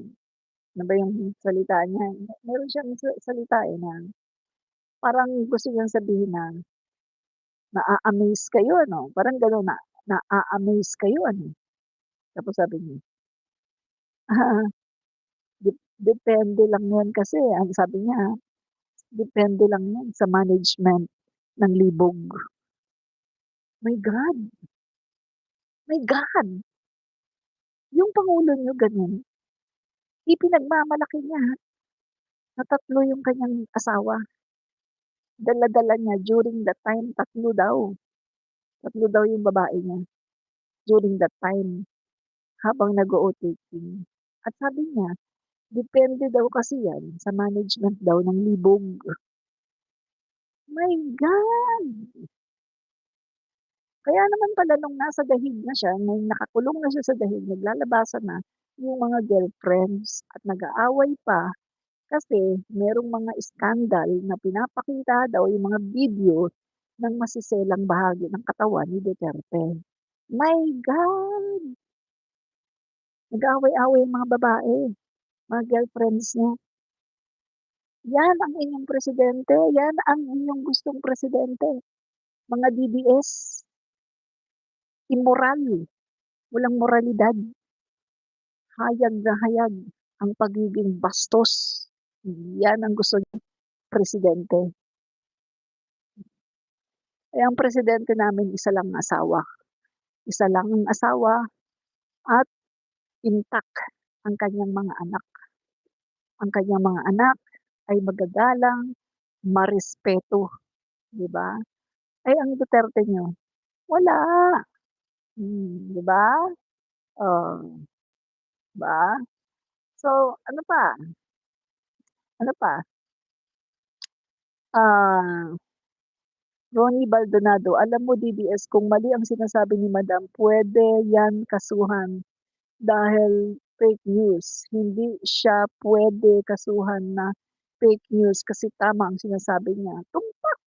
ano ba yung salita niya, meron siyang salita, na parang gusto niyang sabihin na, "Na-a-amaze kayo ano?" Parang gano'n, "Na-a-amaze kayo ano?" Tapos sabi niya, "Ah, depende lang 'yan kasi," ang sabi niya, "depende lang 'yan sa management ng libog." My God, my God! Yung pangulo niyo gano'n, ipinagmamalaki niya na 3 yung kanyang asawa. Dala-dala niya during that time 3 daw, 3 daw yung babae niya during that time habang nag-o-OTT. At sabi niya, depende daw kasi 'yan sa management daw ng libog. My God! Kaya naman pala nung nasa dahig na siya, nung nakakulong na siya sa dahig, naglalabasan na yung mga girlfriends at nag-aaway pa kasi merong mga iskandal na pinapakita daw yung mga video ng masiselang bahagi ng katawan ni Duterte. My God! Nag-aaway-away yung mga babae, mga girlfriends niya. Yan ang inyong presidente, yan ang inyong gustong presidente. Mga DDS, immoral, walang moralidad, hayag na hayag ang pagiging bastos. Yan ang gusto niyong presidente. Eh, ang presidente namin isa lang ang asawa. Isa lang ang asawa at intact ang kanyang mga anak. Ang kanyang mga anak ay magagalang, marespeto, 'di ba? Ay ang Duterte niyo, wala. 'Di ba? Oh, 'di ba? So, ano pa? Ano pa? Ah, Ronnie Baldonado, alam mo DDS kung mali ang sinasabi ni Madam, pwede 'yan kasuhan dahil fake news. Hindi siya pwede kasuhan na fake news kasi tama ang sinasabi niya. Tumpak,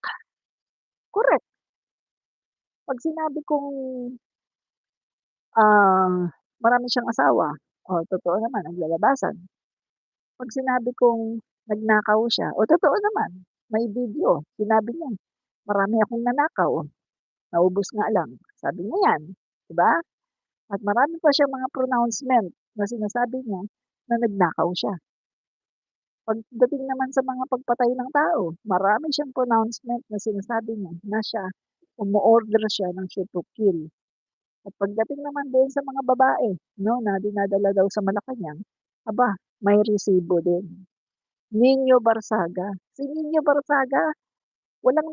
correct. 'Pag sinabi kong, marami siyang asawa, totoo naman naglalabasan. 'Pag sinabi kong nagnakaw siya, totoo naman, may video, sinabi niya, "Marami akong nanakaw, naubos nga lang." Sabi niya 'yan, 'di ba? At marami pa siyang mga pronouncement na sinasabi niya na nagnakaw siya. Pagdating naman sa mga pagpatay ng tao, marami siyang pronouncement na sinasabi niya na siya umo-order siya ng shoot to kill. At pagdating naman din sa mga babae 'no, na dinadala daw sa Malacanang, aba, may resibo din. Nino Barsaga, si Nino Barsaga walang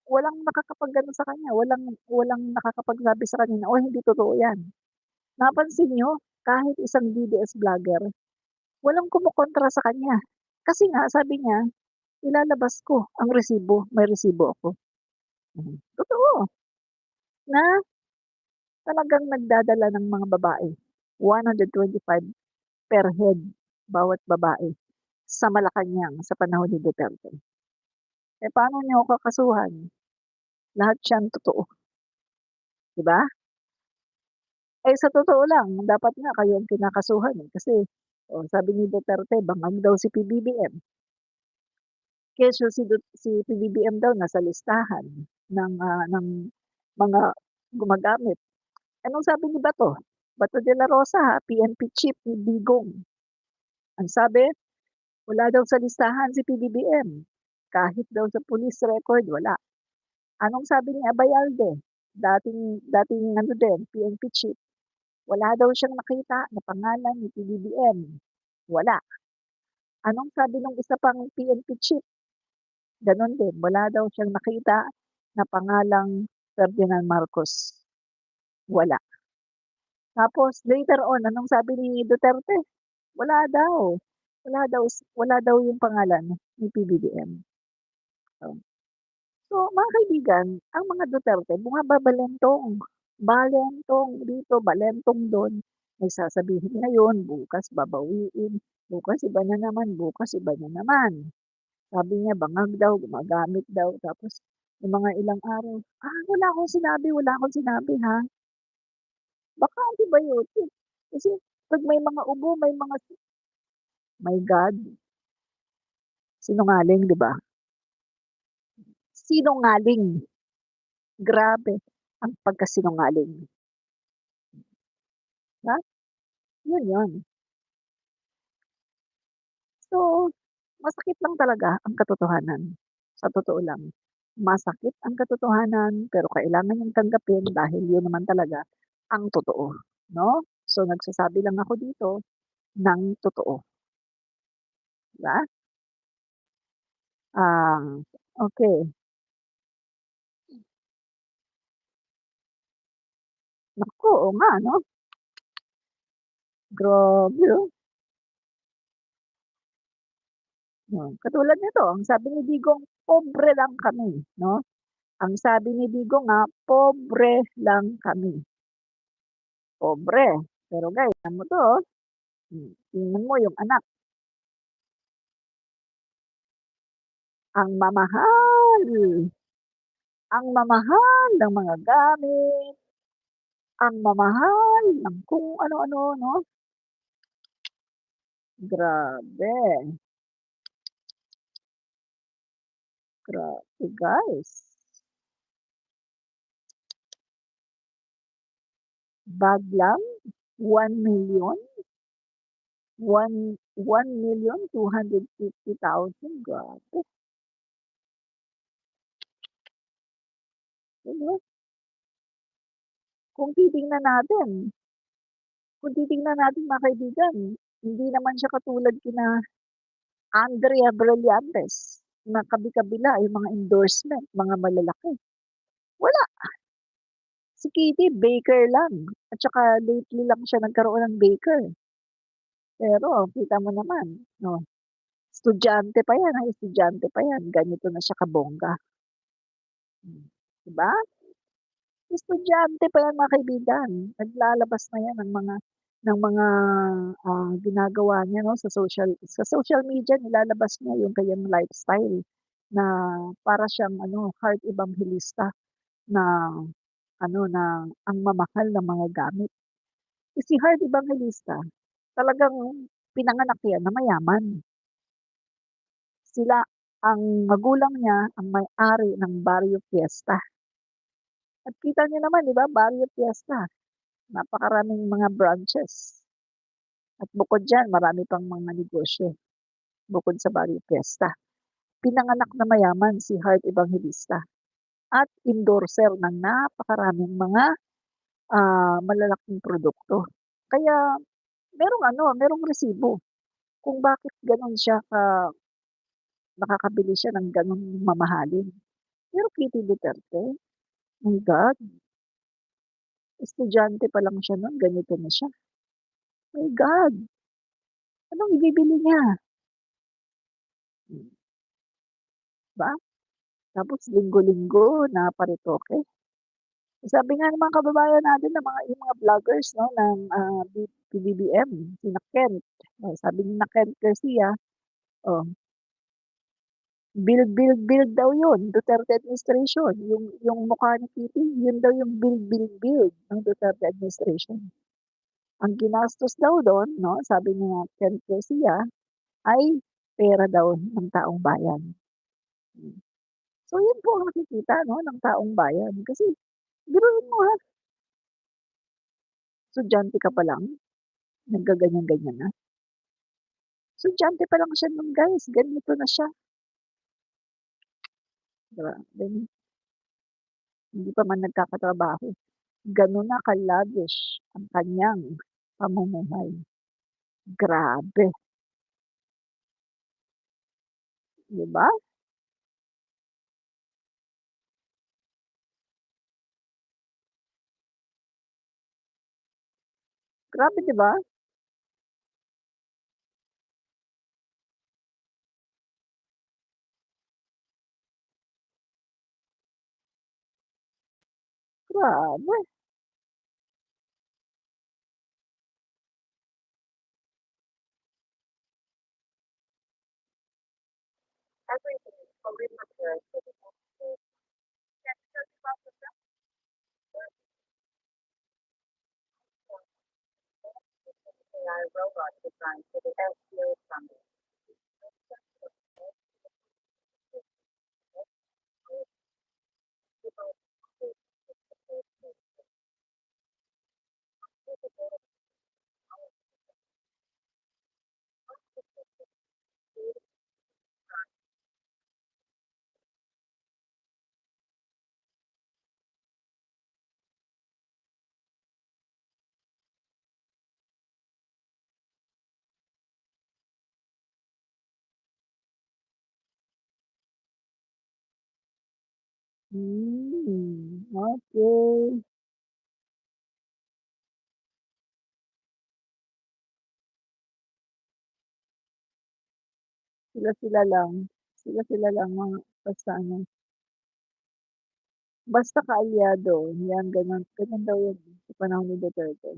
walang nakakapag-ano sa kanya, walang walang nakakapagsabi sa kanya na, hindi totoo 'yan." Napansin niyo kahit isang DDS vlogger, walang kumokontra sa kanya. Kasi nga sabi niya, "Ilalabas ko ang resibo, may resibo ako." Totoo na talagang nagdadala ng mga babae, 125 per head bawat babae sa Malacanang sa panahon ni Duterte. Eh, paano niyo ako kakasuhan? Lahat yan totoo, 'di ba? Eh, sa totoo lang dapat nga kayo ang kinakasuhan, kasi, sabi ni Duterte bangag daw si PBBM. Kesyo si PBBM daw nasa listahan ng mga gumagamit. Anong sabi ni Bato? Bato de la Rosa, PNP chief ni Digong. Ang sabi, wala daw sa listahan si PBBM. Kahit daw sa police record, wala. Anong sabi ni Abayalde? Dating ano din, PNP chief. Wala daw siyang nakita na pangalan ni PBBM. Wala. Anong sabi ng isa pang PNP chief? Ganon din, wala daw siyang nakita na pangalang Ferdinand Marcos. Wala. Tapos later on, anong sabi ni Duterte? Wala daw. Wala daw yung pangalan ni PBBM. So, mga kaibigan, ang mga Duterte bumababalentong. Balentong dito, balentong do'n. May sasabihin ngayon, bukas babawiin, bukas iba na naman, bukas iba na naman. Sabi niya bangag daw, gumagamit daw, tapos yung mga ilang araw, wala akong sinabi ha." Baka antibiotic. Kasi 'pag may mga ubo, my God, sinungaling, 'di ba? Sinungaling, grabe ang pagkasinungaling, ha? Yun yun. So, masakit lang talaga ang katotohanan, sa totoo lang. Masakit ang katotohanan, pero kailangan niyang tanggapin dahil yun naman talaga ang totoo, 'no? So, nagsasabi lang ako dito ng totoo, 'di ba? Ah, okey. Naku, oo nga 'no? Grabe, katulad nito, ang sabi ni Digong, "Pobre lang kami," 'no? Ang sabi ni Digong nga, "Pobre lang kami." Pobre, pero guys, tignan mo 'to, tingnan mo yung anak, ang mamahal, ang mamahal ng mga gamit, ang mamahal ng kung ano-ano 'no? Grabe, grabe guys. Bag lang, 1,000,000, 1,250,000, grabe, 'di ba? Kung titingnan natin Kung titingnan natin mga kaibigan, hindi naman siya katulad kina Andrea Brillantes na kabi-kabila yung mga endorsement, mga malalaki. Wala, si Kitty baker lang at saka lately lang siya nagkaroon ng baker. Pero kita mo naman, 'no, estudyante pa yan, estudyante pa yan, ganito na siya kabongga, 'di ba? Estudyante pa yan mga kaibigan, naglalabas na yan ng mga ginagawa niya 'no, sa social media nilalabas niya yung kanyang lifestyle na para siyang ano, heart evangelista na ano, na ang mamahal ng mga gamit. Eh, si heart evangelista talagang pinanganak yan na mayaman. Sila ang magulang niya ang may-ari ng Barrio Fiesta at kita niyo naman 'di ba, Barrio Fiesta, napakaraming mga branches. At bukod diyan marami pang mga negosyo, bukod sa Barrio Fiesta. Pinanganak na mayaman si Heart Evangelista at endorser ng napakaraming mga, malalaking produkto. Kaya merong resibo kung bakit gano'n siya nakakabili siya ng gano'ng mamahalin. Pero Kitty Duterte, my God, estudyante pa lang siya nun ganito na siya. My God, anong ibibili niya, 'di ba? Tapos linggo-linggo na paritoke. Sabi nga ng mga kababayan natin na yung mga vloggers 'no ng, PBBM, sina Kent, sabi ni na Kent Garcia, oh, build, build, build daw yun, Duterte administration. Yung mukha ni Kitty, yun daw yung build, build, build ng Duterte administration. Ang ginastos daw dun 'no, sabi ni na Kent Garcia, ay pera daw ng taong bayan. So yun po ang nakikita 'no ng taong bayan. Kasi biruin mo ha, estudyante ka pa lang, naggaganyan-ganyan na. Estudyante pa lang siya nun guys, ganito na siya, grabe, hindi pa man nagkakatrabaho, ganon na ka-lavish ang kanyang pamumuhay. Grabe, 'di ba? Grabe 'di ba? Grabe, robot designed for the LTO summit. Okay. Sila-sila lang. Sila-sila lang mga basta ano, basta kaalyado, 'yan gano'n. Gano'n daw 'yun sa panahon ni Duterte.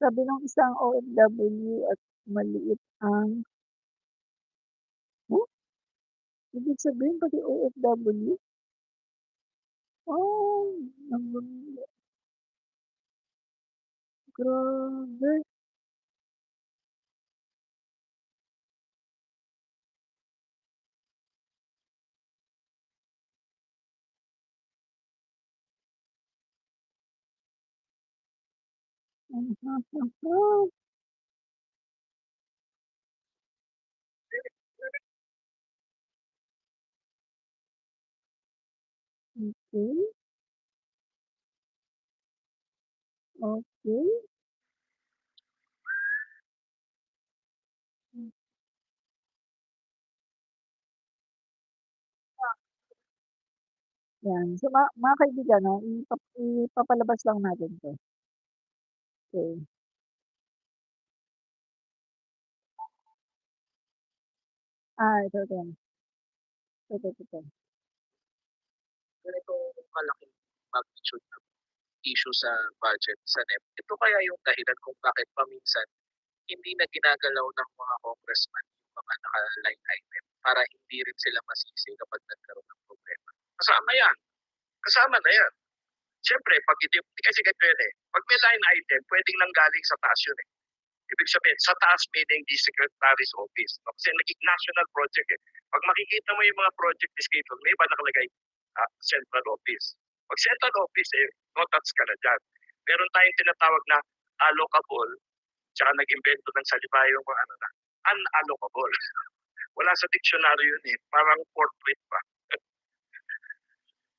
Sabi nung isang OFW at maliit ang huh? Ibig sabihin pati OFW? Oh, ang grabe. Okey, okey. 'Yan. So, mga kaibigan 'no, ipapalabas lang natin 'to. Okey. Ito. Ito. Ganitong malaking magnitude ng issue sa budget sa NEP. Ito kaya yung dahilan kung bakit paminsan hindi na ginagalaw ng mga congressman yung mga naka-line item para hindi rin sila masisi kapag nagkaroon ng problema. Kasama yan. Kasama na yan. Siyempre, pag hindi kasi ganito yan eh. Pag may line item, pwedeng nanggaling sa taas yun eh. Ibig sabihin, sa taas meaning the Secretary's Office. No? Kasi naging national project eh. Pag makikita mo yung mga project schedule, may iba nakalagay Central Office. Pag Central Office, eh, no touch ka na dyan. Meron tayong tinatawag na allocable, tsaka nag-invento ng salita yung mga ano na, unallocable. Wala sa dictionary yun eh. Parang portrait pa.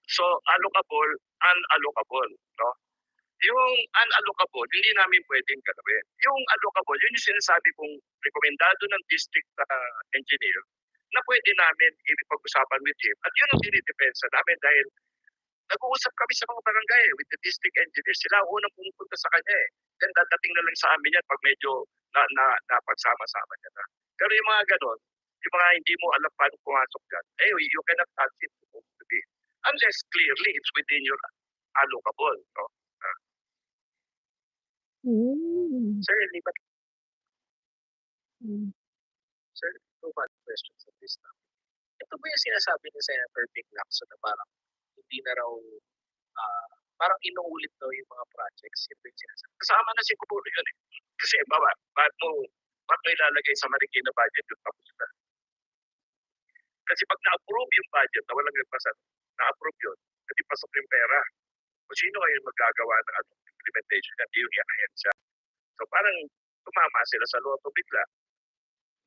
So, allocable, unallocable. No? Yung unallocable, hindi namin pwedeng gagawin. Yung allocable, yun yung sinasabi kong rekomendado ng district engineer na pwede namin ipag-usapan with him. At yun ang dinidepensa namin dahil nag-uusap kami sa mga barangay with the district engineer. Sila ang unang pumupunta sa kanya eh. Then dadating na lang sa amin yan pag medyo napagsama-sama niya na. Pero yung mga ganon, yung mga hindi mo alam paano pumasok dyan, eh, you cannot touch it supposed to be. Unless clearly it's within your allocable. No? Sir, hindi ba, Hmm. sir, two bad questions at this time. Ito ba yung sinasabi ni Senator Big Lacson na parang hindi na raw parang inuulit daw yung mga projects. Yun ba yung sinasabi? Kasama na siguro yun eh. Kasi bakit mo ilalagay sa Marikina budget yung tapos na? Kasi pag na-approve yung budget na walang nagpasa, na-approve yun, kasi pasok yung pera. Kung sino kayo magagawa ng implementation na yung ahensya. So parang tumama sila sa loto bigla.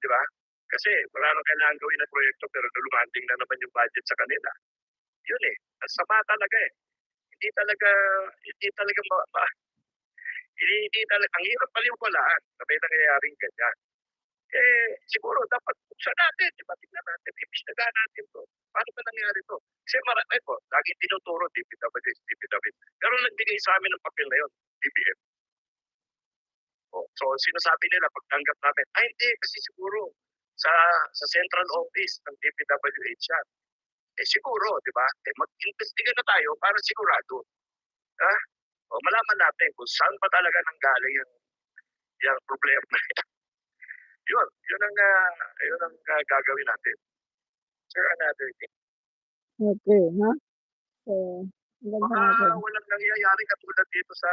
Di ba? Kasi wala nang kailangan gawin na proyekto pero lumanding na naman yung budget sa kanila. Yun eh. Ang sama talaga eh. Hindi talaga, hindi talaga, hindi talaga, ang hirap paliwalaan na may nangyayaring ganyan. Eh, siguro dapat buksan natin, di ba? Tignan natin, imbestigahan natin to. Paano ba nangyari to? Kasi marami po, lagi tinuturo, DPWH. Pero nagbigay sa amin ng papel na yun, DBM. So, sinasabi nila, pagtanggap namin, hindi, kasi siguro, sa central office ng DPWH yan. Eh siguro, di ba? Eh, mag-investiga na tayo para sigurado. Ha? O, malaman natin kung saan pa talaga nanggaling yung problema. Yun ang gagawin natin. Sir, another thing. Okay, no? So, tignan Baka natin. walang nangyayari katulad dito sa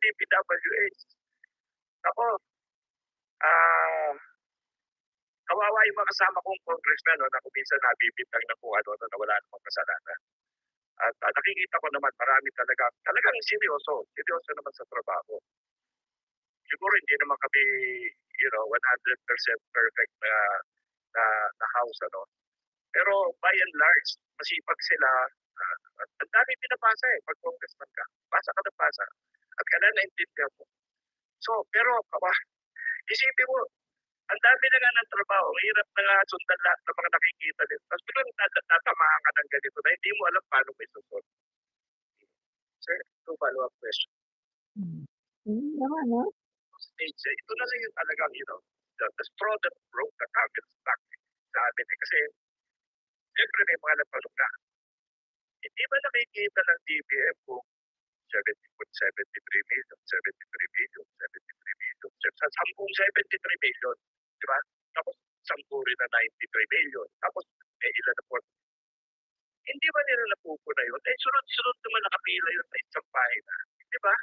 DPWH. Ako, ah, kawawa yung mga kasama kong congressman, no, na kung minsan nabibintang na kung ano, na wala namang kasalanan. At nakikita ko naman marami talagang seryoso naman sa trabaho. Siguro hindi naman kami, 100% perfect na house, ano. Pero by and large, masipag sila. At ang dami pinapasa pag congressman ka. Pasa ka ng pasa. At kailangan naintindihan mo. So, pero isipin mo, ang dami na nga ng trabaho. Ang hirap na nga sundan lahat ng mga nakikita din. Tapos biglang tatamaan ka ng ganito na hindi mo alam paano may susunod. Sir, two follow-up question. Naman, no? Stage, ito na lang yung talagang, the straw that broke the camel's back sa amin. Kasi, siyempre may mga nagpalong na. Hindi ba nakikita ng DBM kung 70.73 million, 73 million, 73 million, sa 73 million, di ba? Tapos 10 rin na 93 million, tapos may ilan na po. Hindi ba nila napupuna yun? Sunod-sunod naman nakapila yun sa isang pahina. Di ba?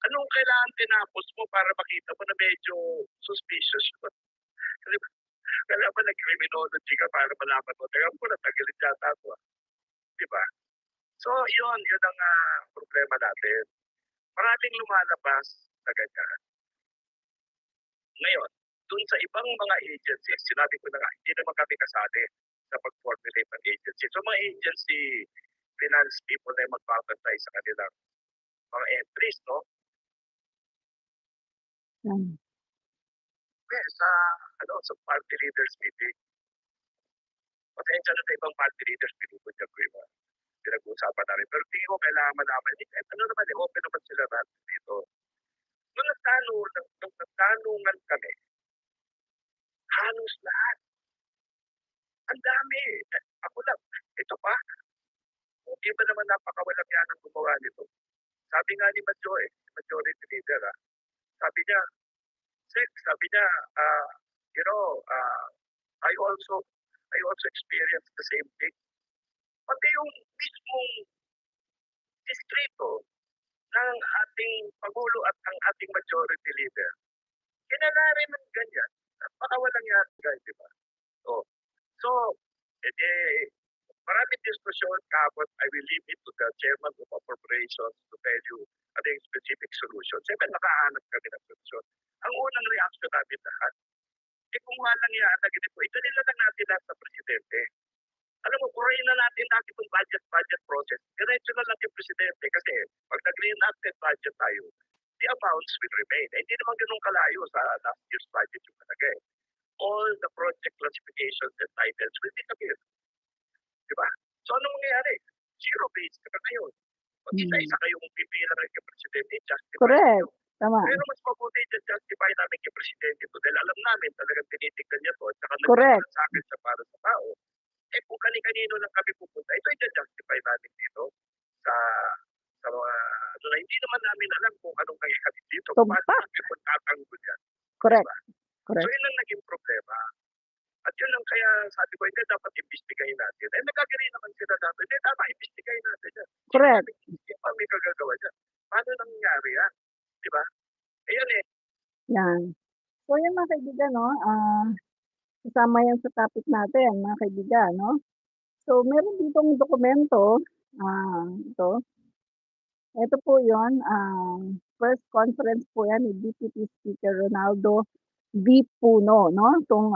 Anong kailangan tinapos mo para makita mo na medyo suspicious yun? Kasi kailangan ba nag-criminology ka para malaman mo? Teka mo, natagalit yata ako. Di ba? So, yun ang problema natin. Maraming lumalabas na ganyan. Ngayon, dun sa ibang mga agencies, sinabi ko na nga, hindi naman kami kasali sa pag-formulate ng agency. So, mga agency, finance people na yung magbabantay sa kanilang mga entries, no? Sa party leaders meeting. Pasensya na sa ibang party leaders meeting ko dyan ko pinag-uusapan namin. Pero tingin ko kailangan malaman. Open naman sila natin dito. Nung nagtanungan kami, halos lahat. Ang dami. Ako lang. Ito pa. Hindi ba naman napakawalang yan ang gumawa nito? Sabi nga ni majority leader, sabi niya, I also experienced the same thing. Pati yung mismong distrito ng ating Pangulo at ang ating majority leader, kinalarin ng ganyan. Napakawalang yan, guys, di ba? So, maraming diskusyon kapag I will leave it to the chairman of appropriations to tell you ano yung specific solution. Siyempre, nakahanap kami ng solusyon. Ang unang reaction namin lahat, kung walang yan na ganito, itanila lang natin lahat sa presidente. Alam mo, kurahin na natin itong budget process. Diretso na lang yung presidente kasi pag nag-reenacted budget tayo, the amounts will remain. Hindi naman ganun kalayo sa last year's budget yung kalagay. All the project classifications and titles will disappear. Diba? So, ano mangyayari? Zero base ka ngayon. Pag isa-isa kayong pipila ng presidente, justify. Correct. Tama. Pero mas mabuti dyan justify namin kay presidente ito dahil alam namin talagang tinitignan niya to at saka Correct. sa akin sa para sa tao. Kung kani-kanino lang kami pupunta, ito i-justify namin dito sa mga, hindi naman namin alam kung anong nangyayari dito. Kung paano kami magtatanggol yan. Correct. Diba? Correct. So, yun ang naging problema. At yun lang kaya sabi ko, hindi dapat imbestigahin natin. Nagkagari naman sila dapat. Hindi, dapat imbestigahin natin yan. Correct. Hindi pa may kagagawa dyan. Paano nangyari yan? Diba? Ayan Yan. So, yan mga kaibigan, no? Kasama yan sa topic natin, mga kaibigan, no? So, meron ditong dokumento. Ito. Ito po yun. First conference po yan ni Deputy Speaker Ronaldo V. Puno, no? Itong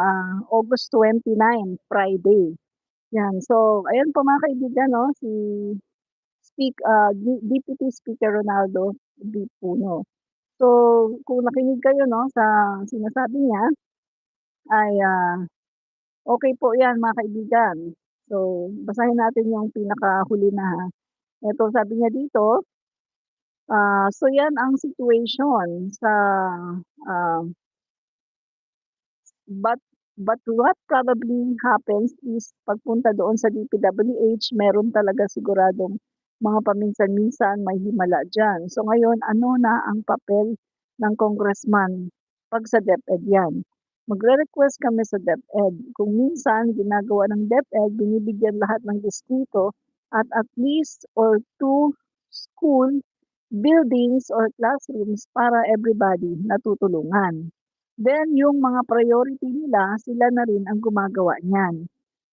August 29, Friday. Yan. So, ayan po mga kaibigan, no? Si Deputy Speaker Ronaldo V. Puno. So, kung nakinig kayo, no, sa sinasabi niya, ay okay po yan mga kaibigan. So, basahin natin yung pinakahuli na. Ito, sabi niya dito, so yan ang situation sa but what probably happens is pagpunta doon sa DPWH, meron talaga siguradong mga paminsan-minsan may himala dyan. So ngayon, ano na ang papel ng congressman pag sa DepEd yan? magre-request kami sa DepEd. Kung minsan ginagawa ng DepEd, binibigyan lahat ng distrito at least or 2 school buildings or classrooms para everybody natutulungan. Then yung mga priority nila, sila na rin ang gumagawa niyan.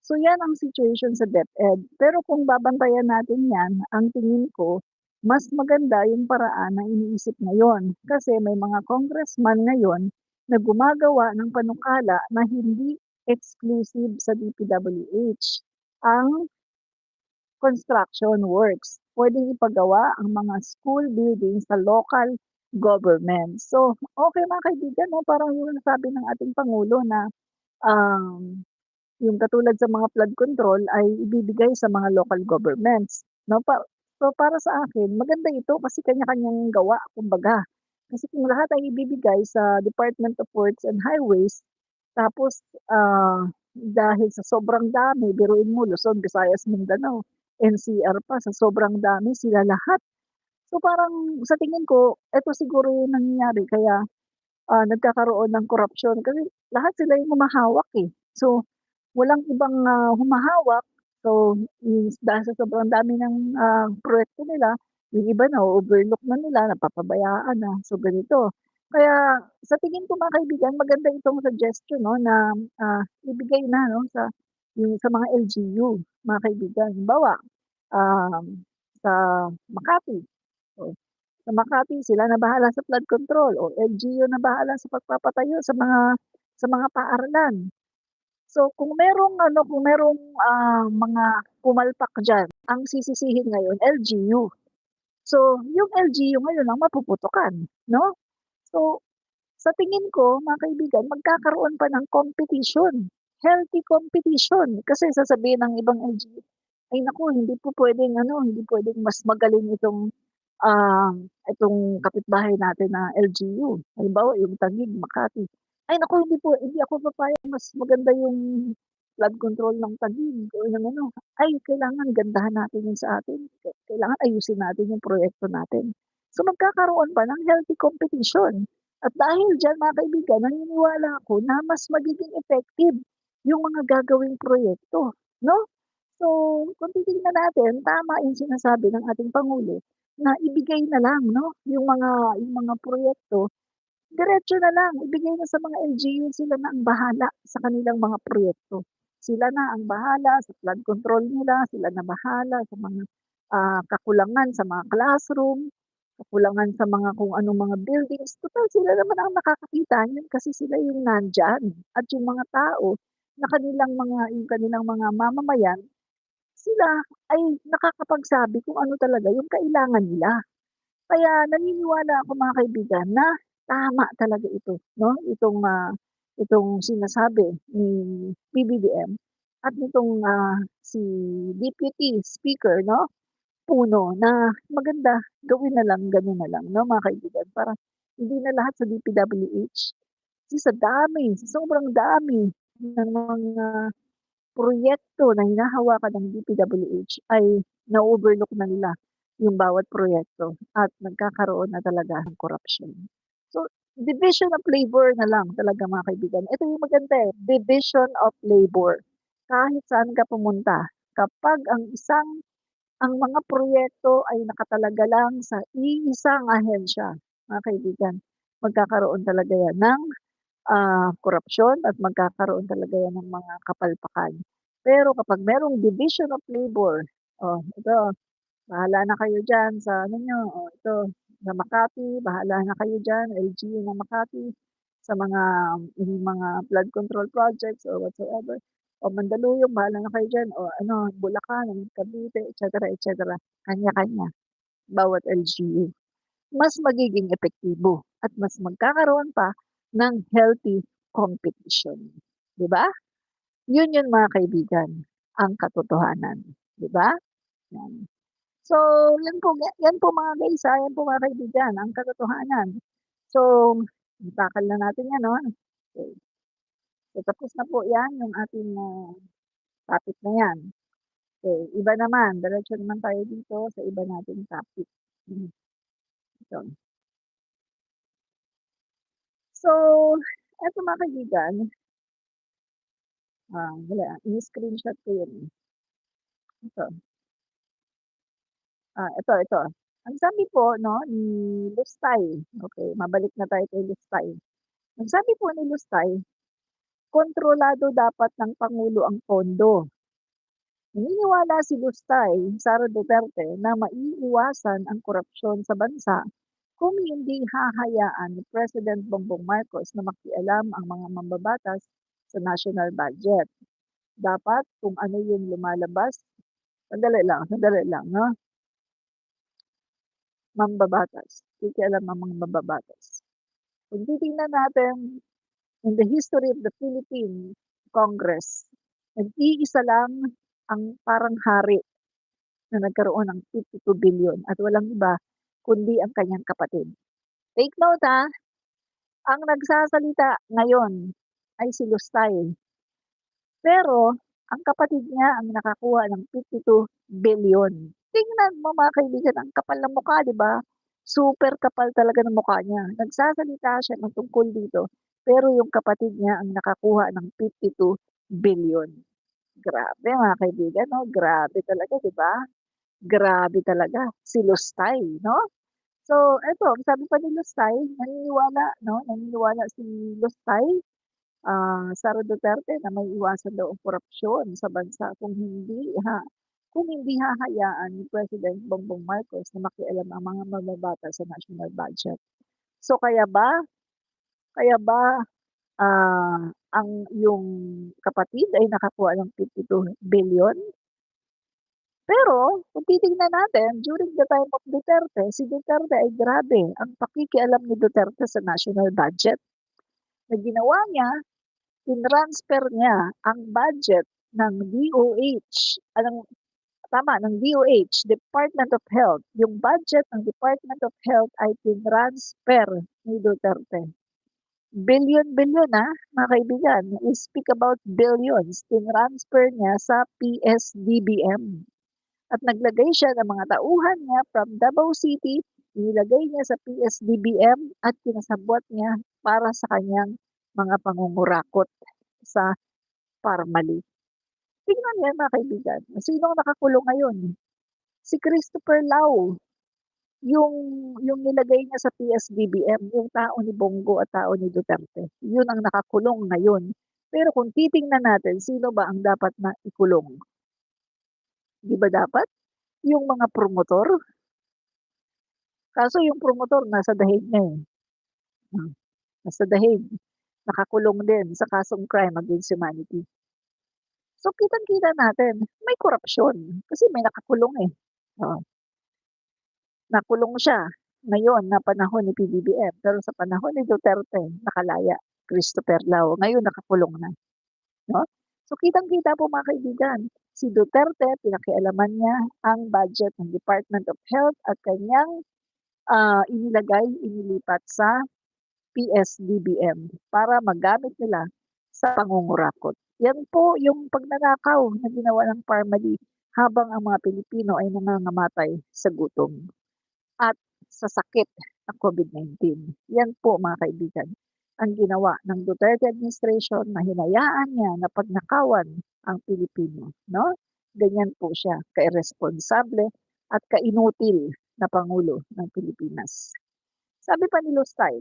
So yan ang situation sa DepEd. Pero kung babantayan natin yan, ang tingin ko, mas maganda yung paraan na iniisip ngayon. Kasi may mga congressman ngayon na gumagawa ng panukala na hindi exclusive sa DPWH ang construction works. Pwedeng ipagawa ang mga school buildings sa local government. So, okay mga kaibigan, no? Parang yung sabi ng ating Pangulo na um, yung katulad sa mga flood control ay ibibigay sa mga local governments. No? So para sa akin, maganda ito kasi kanya-kanyang gawa, kumbaga. Kasi kung lahat ay ibibigay sa Department of Works and Highways, tapos dahil sa sobrang dami, biruin mo, Luzon, Visayas, Mindanao, NCR pa, sa sobrang dami, sila lahat. So parang sa tingin ko, ito siguro yung nangyayari. Kaya nagkakaroon ng korupsyon kasi lahat sila yung humahawak eh. So walang ibang humahawak. So dahil sa sobrang dami ng proyekto nila, yung iba na-overlook na nila, napapabayaan na. So ganito. Kaya sa tingin ko mga kaibigan, maganda itong suggestion no, na ibigay na no, sa mga LGU, mga kaibigan. Halimbawa, sa Makati. So, sa Makati, sila na bahala sa flood control o LGU na bahala sa pagpapatayo sa mga paaralan. So kung merong mga pumalpak diyan, ang sisisihin ngayon LGU. So yung LGU ngayon ang mapuputukan, no? So sa tingin ko mga kaibigan, magkakaroon pa ng competition, healthy competition. Kasi sasabihin ng ibang LGU, ay naku, hindi puwedeng mas magaling itong kapitbahay natin na LGU. Halimbawa yung Taguig, Makati. Ay naku, hindi ako papayag mas maganda yung flood control ng Taguig o ng ano. Ay kailangan gandahan natin yung sa atin. Kailangan ayusin natin yung proyekto natin. So magkakaroon pa ng healthy competition. At dahil diyan mga kaibigan, naniniwala ako na mas magiging effective yung mga gagawing proyekto, no? So kung titingnan natin, tama yung sinasabi ng ating Pangulo na ibigay na lang 'no, yung mga proyekto, diretso na lang, ibigay na sa mga LGU, sila na ang bahala sa kanilang mga proyekto. Sila na ang bahala sa flood control nila, sila na bahala sa mga, kakulangan sa mga classroom, kakulangan sa mga kung anong mga buildings, tutal sila naman ang nakakakita niyan kasi sila yung nandiyan at yung mga tao na kanilang mga mamamayan, sila ay nakakapagsabi kung ano talaga yung kailangan nila. Kaya naniniwala ako mga kaibigan na tama talaga ito 'no, itong sinasabi ni PBBM at nitong, si Deputy Speaker 'no, Puno na maganda gawin na lang, gano'n na lang 'no mga kaibigan para hindi na lahat sa DPWH. Kasi sa dami, sa sobrang dami ng mga proyekto na hinahawakan ng DPWH ay na-overlook na nila yung bawat proyekto at nagkakaroon na talaga ng korapsyon. So, division of labor na lang talaga mga kaibigan. Ito yung maganda eh, division of labor. Kahit saan ka pumunta, kapag ang mga proyekto ay nakatalaga lang sa iisang ahensya, mga kaibigan, magkakaroon talaga yan ng korapsyon at magkakaroon talaga yan ng mga kapalpakan. Pero kapag merong division of labor, oh, ito, bahala na kayo diyan sa ano niyo, oh, ito, sa Makati, bahala na kayo diyan, LGU ng Makati, sa mga flood control projects or whatsoever. O Mandaluyong, bahala na kayo diyan, o ano, Bulacan, Cavite, et cetera, kanya-kanya, bawat LGU. Mas magiging epektibo at mas magkakaroon pa ng healthy competition, 'di ba? Yun mga kaibigan, ang katotohanan, 'di ba? Yan. So, yan po mga guys, yan po mga kaibigan, ang katotohanan. So, itakal na natin yan 'no. Okay. So, tapos na po yan yung ating, topic na yan. Okay, iba naman, diretso naman tayo dito sa iba nating topic. Ito. So, Eto mga kaibigan, wala, ini-screenshot ko yun, eh. Ito, ito. Ang sabi po 'no, ni Lustay, okay, mabalik na tayo kay Lustay. Ang sabi po ni Lustay, kontrolado dapat ng pangulo ang pondo. Naniniwala si Lustay, Sara Duterte, na maiiwasan ang korupsyon sa bansa kung hindi hahayaan ni President Bongbong Marcos na makialam ang mga mambabatas sa national budget. Dapat kung ano yung lumalabas, sandali lang 'no, mambabatas, kikialam ang mga mambabatas. Kung titingnan natin in the history of the Philippine Congress, nag-iisa lang ang parang hari na nagkaroon ng 52 billion at walang iba kundi ang kanyang kapatid. Take note ang nagsasalita ngayon ay si Lustay. Pero ang kapatid niya ang nakakuha ng 52 billion. Tingnan mo mga kaibigan, ang kapal ng mukha, 'di ba? Super kapal talaga ng mukha niya. Nagsasalita siya ng tungkol dito, pero yung kapatid niya ang nakakuha ng 52 billion. Grabe mga kaibigan 'no, grabe talaga 'di ba? Grabe talaga si Lustay 'no? So eto, ang sabi pa ni Lustay, naniniwala si Lustay, Sara Duterte na maiiwasan daw ang korupsyon sa bansa kung hindi hahayaan ni President Bongbong Marcos na makialam ang mga mambabatas sa national budget. So kaya ba, ang yung kapatid ay nakakuha ng 52 billion? Pero kung titingnan natin, during the time of Duterte, si Duterte ay grabe ang pakikialam ni Duterte sa national budget. Na ginawa niya, tinransfer niya ang budget ng DOH, ng DOH, Department of Health. Yung budget ng Department of Health ay tinransfer ni Duterte. Billion-billion mga kaibigan. We speak about billions. Tinransfer niya sa PSDBM. At naglagay siya ng mga tauhan niya from Davao City, inilagay niya sa PSDBM at kinasabwat niya para sa kanyang mga pangungurakot sa Parmali. Tingnan niyo mga kaibigan, sino ang nakakulong ngayon? Si Christopher Lau, yung nilagay niya sa PSDBM, yung tao ni Bongo at tao ni Duterte. Yun ang nakakulong ngayon. Pero kung titingnan natin, sino ba ang dapat na ikulong? Di ba dapat? Yung mga promotor? Kaso yung promotor nasa dahig na eh. Nasa dahig. Nakakulong din sa kasong crime against humanity. So kitang-kita natin, may korupsyon kasi may nakakulong eh. Nakulong siya ngayon na panahon ni PBBM, pero sa panahon ni Duterte, nakalaya. Christopher Lau, ngayon nakakulong na. No? So kitang-kita po mga kaibigan, si Duterte, pinakialaman niya ang budget ng Department of Health at kanyang inilipat sa PSDBM para magamit nila sa pangungurakot. Yan po yung pagnanakaw na ginawa ng Parmali habang ang mga Pilipino ay nangangamatay sa gutom at sa sakit ng COVID-19. Yan po mga kaibigan ang ginawa ng Duterte administration na hinayaan niya na pagnakawan ang Pilipino. No? Ganyan po siya, ka-irresponsable at kainutil na Pangulo ng Pilipinas. Sabi pa ni Lustay,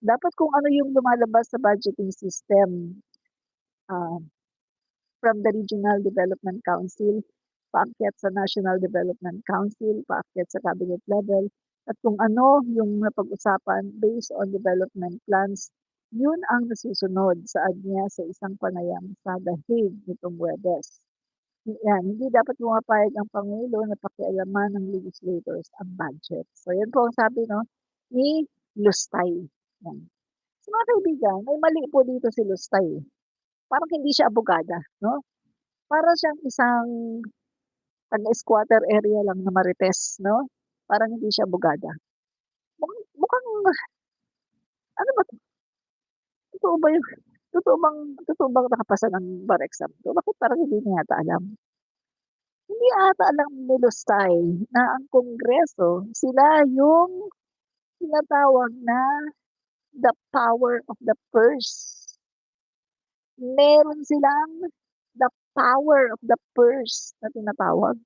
dapat kung ano yung lumalabas sa budgeting system from the Regional Development Council, paakyat sa National Development Council, paakyat sa cabinet level, at kung ano yung napag-usapan based on development plans, yun ang nasusunod sa niya sa isang panayam sa The Hague nitong Webes. Yan, hindi dapat pumapayag ang Pangulo na pakialaman ng legislators ang budget. So yan po ang sabi ni Lustay. Yan. So mga kaibigan, may mali po dito si Lustay. Parang hindi siya abogada, no? Para siyang isang taga-squatter area lang na Marites, no? Parang hindi siya abogada. Mukhang ano ba 'to? Totoo bang nakapasa ng bar exam 'to? Bakit parang hindi niya yata alam? Hindi ata alam ni Lustay na ang Kongreso, sila yung tinatawag na the power of the purse. Meron silang the power of the purse na tinatawag.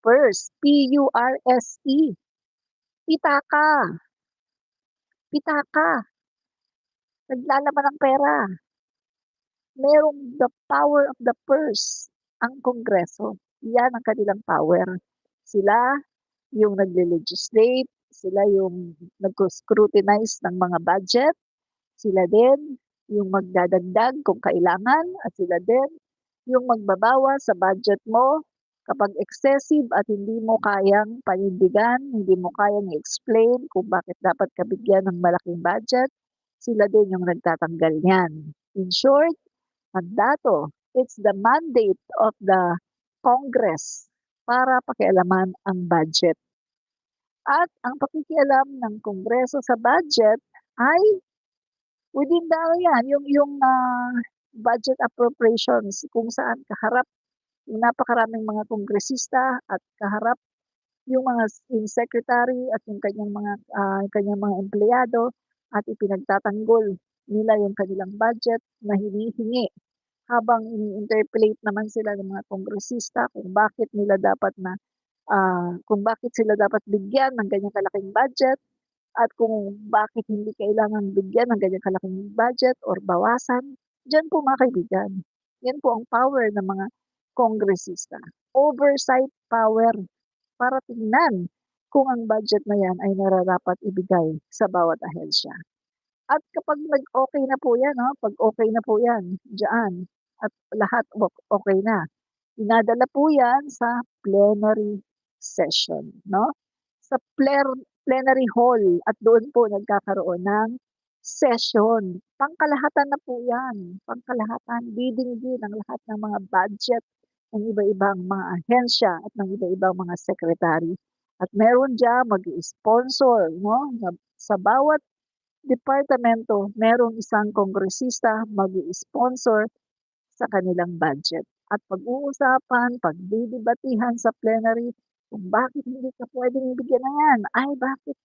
Purse, P-U-R-S-E. Pitaka. Pitaka. Naglalaman ng pera. Merong the power of the purse ang Kongreso. Yan ang kanilang power. Sila yung nagle-legislate, sila yung nag-scrutinize ng mga budget, sila din yung magdadagdag kung kailangan, at sila din yung magbabawas sa budget mo kapag excessive at hindi mo kayang panindigan, hindi mo kayang i-explain kung bakit dapat ka bigyan ng malaking budget, sila din yung nagtatanggal niyan. In short, mandato, it's the mandate of the Congress para pakialaman ang budget. At ang pakikialam ng Kongreso sa budget ay within the yung budget appropriations kung saan kaharap yung napakaraming mga kongresista at kaharap yung mga secretary at yung kanyang mga empleyado at ipinagtatanggol nila yung kanilang budget na hinihingi habang ini-interpolate naman sila ng mga kongresista kung bakit sila dapat bigyan ng ganyang kalaking budget at kung bakit hindi kailangan bigyan ng ganyang kalaking budget or bawasan. Diyan po mga kaibigan, yan po ang power ng mga kongresista. Oversight power para tingnan kung ang budget na yan ay nararapat ibigay sa bawat ahensya. At kapag nag-okay na po yan, pag okay na po yan dyan at lahat okay na, dinadala po yan sa plenary session, no? Sa plenary hall at doon po nagkakaroon ng session. Pangkalahatan na po yan. Pangkalahatan, didinggin ang lahat ng mga budget ng iba-ibang mga ahensya at ng iba-ibang mga secretary. At meron dyan mag-sponsor, no? Sa bawat departamento, merong isang kongresista mag-sponsor sa kanilang budget. At pag-uusapan, pagdidibatihan sa plenary, kung bakit hindi ka pwedeng bigyan na yan, ay bakit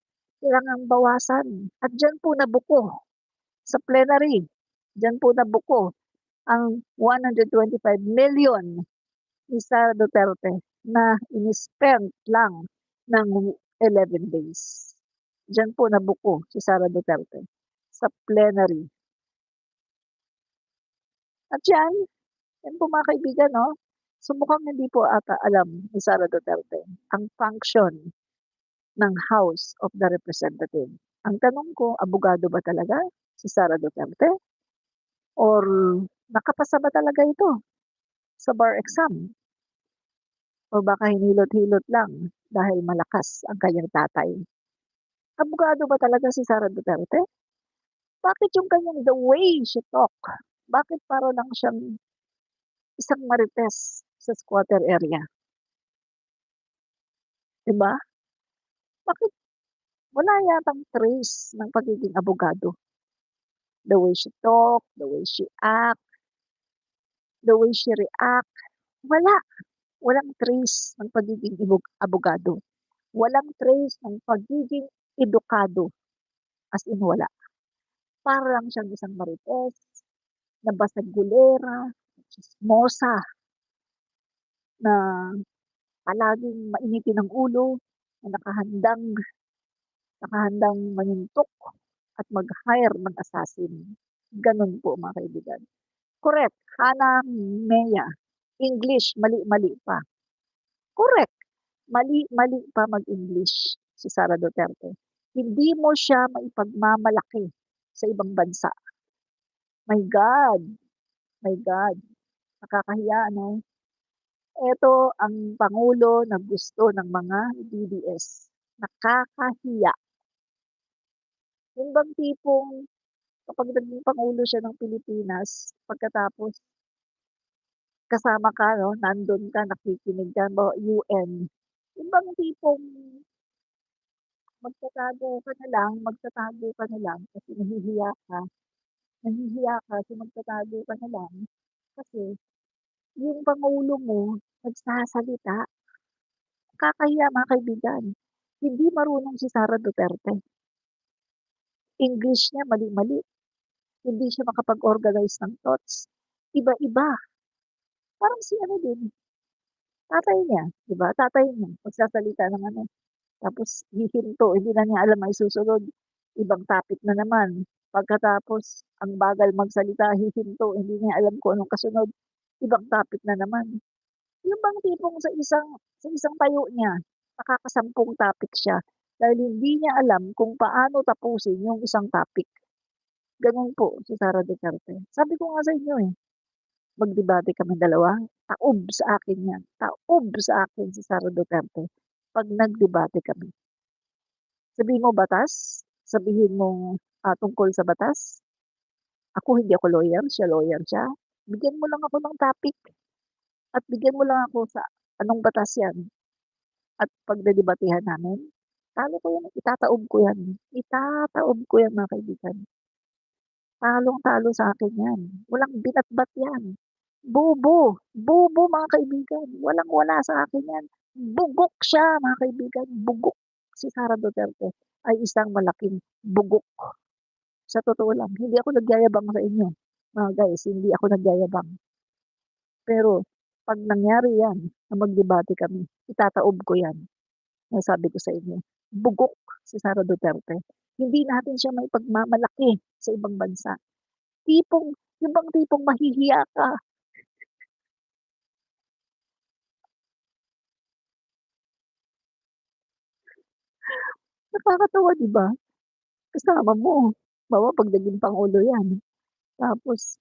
kailangang bawasan. At dyan po nabuko sa plenary, dyan po nabuko ang 125 million ni Sara Duterte na inispend lang ng 11 days. Dyan po nabuko si Sara Duterte sa plenary. At yan po mga kaibigan, no? So mukhang hindi po ata alam ni Sara Duterte ang function ng House of the Representative. Ang tanong ko, abogado ba talaga si Sara Duterte? Or nakapasa ba talaga ito sa bar exam? O baka hinilot-hilot lang dahil malakas ang kanyang tatay? Abogado ba talaga si Sara Duterte? Bakit yung kanyang the way she talk? Bakit para lang siyang isang marites sa squatter area? Diba? Bakit wala yatang trace ng pagiging abogado? The way she talk, the way she act, the way she react, wala. Walang trace ng pagiging abogado. Walang trace ng pagiging edukado. As in wala. Para lang siyang isang marites, na basag-gulera, chismosa, na palaging mainitin ang ulo, na nakahandang manuntok at mag-hire ng assassin. Ganun po mga kaibigan. Correct. Hana Mea. English, mali-mali pa. Correct. Mali-mali pa mag-English si Sara Duterte. Hindi mo siya maipagmamalaki sa ibang bansa. My God. My God. Nakakahiya, no? Ito ang Pangulo na gusto ng mga DDS. Nakakahiya. Yung bang tipong kapag naging Pangulo siya ng Pilipinas, pagkatapos kasama ka, no, nandun ka, nakikinig ka, UN. Yung bang tipong magtatago ka na lang kasi nahihiya ka. Nahihiya ka kasi magtatago ka na lang kasi yung Pangulo mo nagsasalita. Kakahiya mga kaibigan. Hindi marunong si Sara Duterte. English niya mali-mali. Hindi siya makapag-organize ng thoughts. Iba-iba. Parang si ano din, tatay niya, 'di ba? Tatay niya magsasalita ng ano, tapos hihinto, hindi na niya alam ang susunod. Ibang topic na naman. Pagkatapos ang bagal magsalita, hihinto, hindi niya alam kung anong kasunod. Ibang topic na naman. Yung bang tipong sa isang tayo niya, nakakasampung topic siya dahil hindi niya alam kung paano tapusin yung isang topic. Gano'n po si Sara Duterte. Sabi ko nga sa inyo, eh, magdebate kaming dalawa, taob sa akin 'yan, taob sa akin si Sara Duterte 'pag nagdebate kami. Sabihin mo batas, sabihin mo, tungkol sa batas, hindi ako lawyer siya. Bigyan mo lang ako ng topic at bigyan mo lang ako sa anong batas 'yan at pagdedebatehan namin, talo ko 'yan, itataob ko 'yan mga kaibigan. Talong-talo sa akin 'yan, walang binatbat 'yan. Bobo mga kaibigan, walang-wala sa akin 'yan. Bugok siya mga kaibigan, bugok. Si Sara Duterte ay isang malaking bugok. Sa totoo lang, hindi ako nagyayabang sa inyo, mga guys, hindi ako nagyayabang. Pero 'pag nangyari 'yan na magdebate kami, itataob ko 'yan. Nasabi ko sa inyo, bugok si Sara Duterte. Hindi natin siya maipagmamalaki sa ibang bansa. Yung bang tipong mahihiya ka. Nakakatawa 'di ba? Kasama mo, halimbawa 'pag naging pangulo 'yan, tapos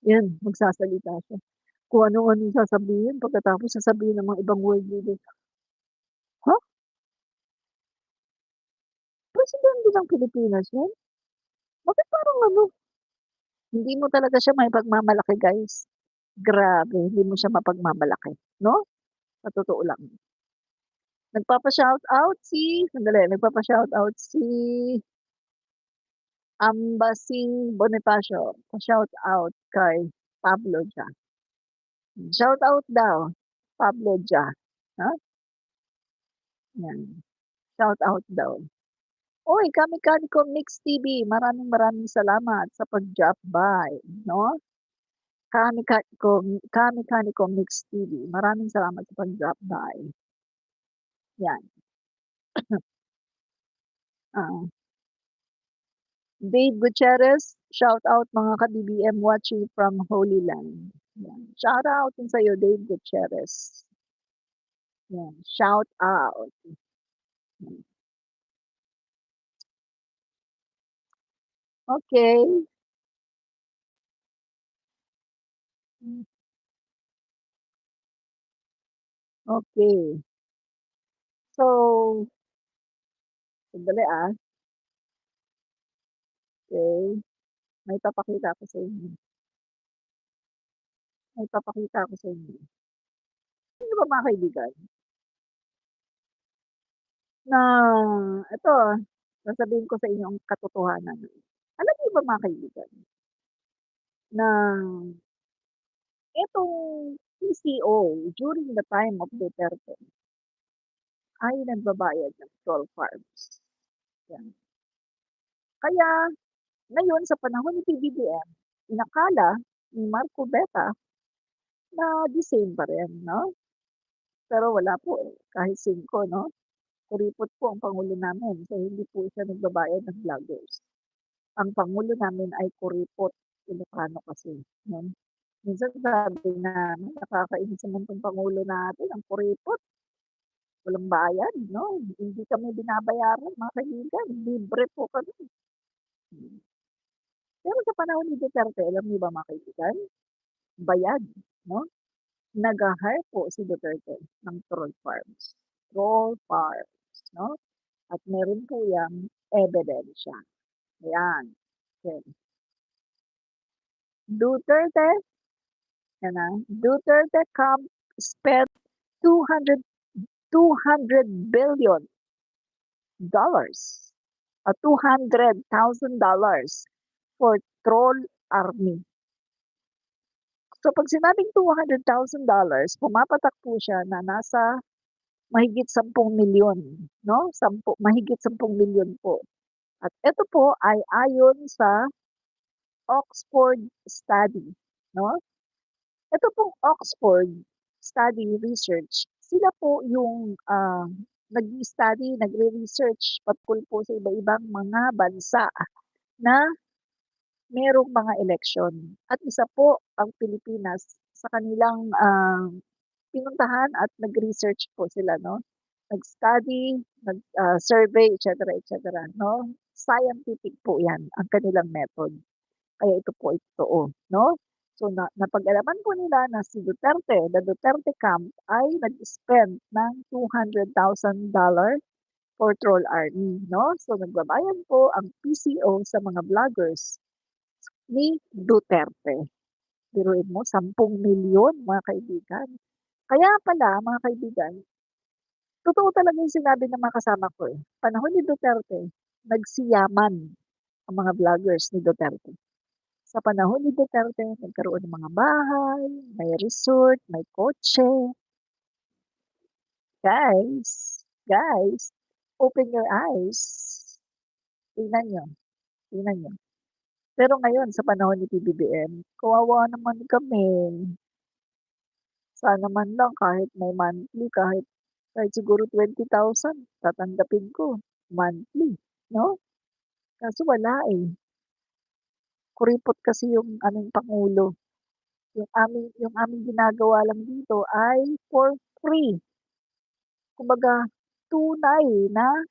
'yan magsasalita siya. Kung ano-anong sasabihin pagkatapos sasabihin ng mga ibang world leader, "Ha? Presidente ng Pilipinas 'yan? Bakit parang ano?" Hindi mo talaga siya maipagmamalaki guys. Grabe, hindi mo siya mapagmamalaki, 'no? Sa totoo lang. Nagpapa-shoutout si Ambasing Bonifacio, pa-shoutout kay Pablo Dia. Shoutout daw, Pablo Dia, ha? Yan, shoutout daw. Uy, Kamikanico Mix TV, maraming salamat sa pag-drop by, 'no? Kamikanico Mix TV, maraming salamat sa pag-drop by. Yan. Oo. Dave Gutierrez, shoutout mga ka-BBM watching from Holy Land. Yan. Shoutout din sa'yo, Dave Gutierrez. Yan, shoutout. Okay. Okay. So, sandali, Okay. May papakita ako sa inyo. Ano ba mga kaibigan, na ito, sasabihin ko sa inyo ang katotohanan. Alam niyo ba mga kaibigan, na itong PCO during the time of Duterte ay nagbabayad ng troll farms. Yan. Kaya ngayon sa panahon ni PBBM, inakala ni Marco Beta na the same pa rin, 'no? Pero wala po, kahit 5, 'no? Kuripot po ang pangulo namin, so hindi po siya nagbabayad ng vloggers. Ang pangulo namin ay kuripot, Ilocano kasi, 'no? Minsan sabi namin, nakakainis naman 'tong pangulo natin, ang kuripot, walang bayad, 'no? Hindi kami binabayaran mga kaibigan, libre po kami. Pero sa panahon ni Duterte, alam niyo ba mga kaibigan, bayad, 'no? Nag-ha-hire po si Duterte ng troll farms, 'no? At meron po yang ebidensya. Ayan, okey. Duterte camp spent $200 billion, $200,000 for troll army. So 'pag sinabing $200,000, pumapatak po siya na nasa mahigit 10 milyon, 'no? Mahigit 10 milyon po At ito po ay ayon sa Oxford study, no? Ito pong Oxford study research, sila po yung nag-study, nagre-research patungkol po sa iba-ibang mga bansa na merong mga eleksyon. At isa po ang Pilipinas sa kanilang pinuntahan at nag-research po sila, no? Nag-study, nag-survey, et cetera, no? Scientific po yan, ang kanilang method. Kaya ito po ay totoo, no? So, napag-alaman po nila na si Duterte, the Duterte camp, ay nag-spend ng $200,000 for troll army, no? So, nagbabayad po ang PCO sa mga vloggers ni Duterte. Biruin mo, 10 milyon, mga kaibigan. Kaya pala, mga kaibigan, totoo talaga yung sinabi ng mga kasama ko eh. Panahon ni Duterte, nagsiyaman ang mga vloggers ni Duterte. Sa panahon ni Duterte, nagkaroon ng mga bahay, may resort, may kotse. Guys, open your eyes. Tingnan nyo, tingnan nyo. Pero ngayon, sa panahon ni PBBM, kawawa naman kami. Sana man lang kahit may monthly, kahit siguro 20,000, tatanggapin ko monthly, no? Kaso wala eh. Kuripot kasi yung aming Pangulo. Yung aming ginagawa lang dito ay for free. Kumbaga, tunay na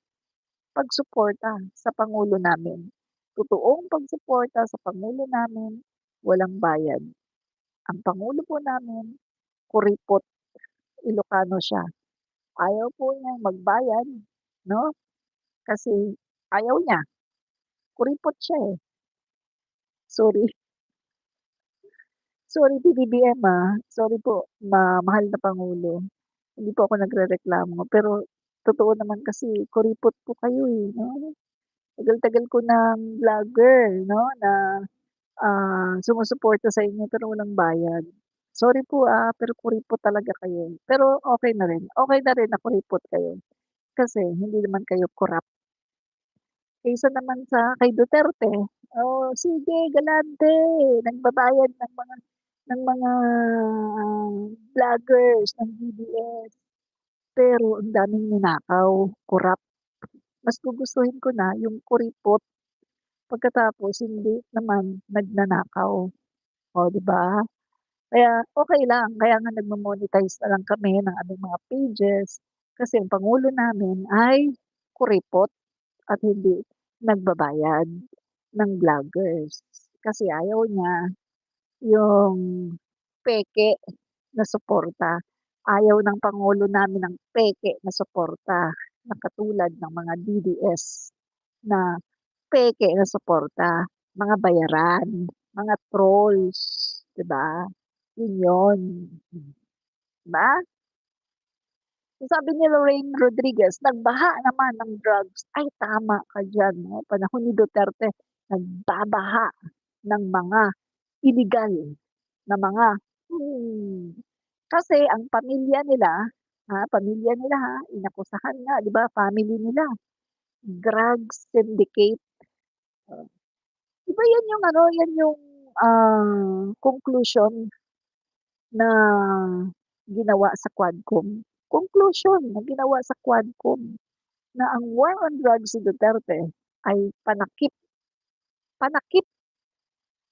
pagsuporta sa Pangulo namin. Totoong pagsuporta sa Pangulo namin, walang bayad. Ang Pangulo po namin, kuripot, Ilocano siya. Ayaw po niya magbayad, no? Kasi ayaw niya. Kuripot siya eh. Sorry. Sorry PBBM Sorry po, mahal na Pangulo. Hindi po ako nagrereklamo. Pero totoo naman kasi kuripot po kayo eh, no? Tagal-tagal ko ng vlogger, no? Na sumusuporta sa inyo pero walang bayad. Sorry po pero kuripot talaga kayo. Pero okay na rin. Okay na rin na kuripot kayo. Kasi hindi naman kayo corrupt. Kaysa naman kay Duterte, oh, sige, galante, nagbabayad ng mga vloggers ng DBS. Pero ang daming ninakaw, corrupt. Mas gugustuhin ko na yung kuripot pagkatapos hindi naman nagnanakaw. O, di ba? Kaya okay lang. Kaya nga nagmo-monetize na lang kami ng aming mga pages kasi ang pangulo namin ay kuripot at hindi nagbabayad ng vloggers. Kasi ayaw niya yung peke na suporta. Ayaw ng pangulo namin ng peke na suporta na katulad ng mga DDS na peke na suporta, mga bayaran, mga trolls, 'di ba? Yun yun. 'Di ba? Sabi ni Lorraine Rodriguez, nagbaha naman ng drugs. Ay, tama ka dyan. No? Panahon ni Duterte, nagbabaha ng mga illegal na mga kasi ang pamilya nila inakusahan nga, 'di ba? Family nila, drug syndicate. Uh, 'Di ba yan yung conclusion na ginawa sa Quadcom? Conclusion na ginawa sa Quadcom na ang war on drugs si Duterte ay panakip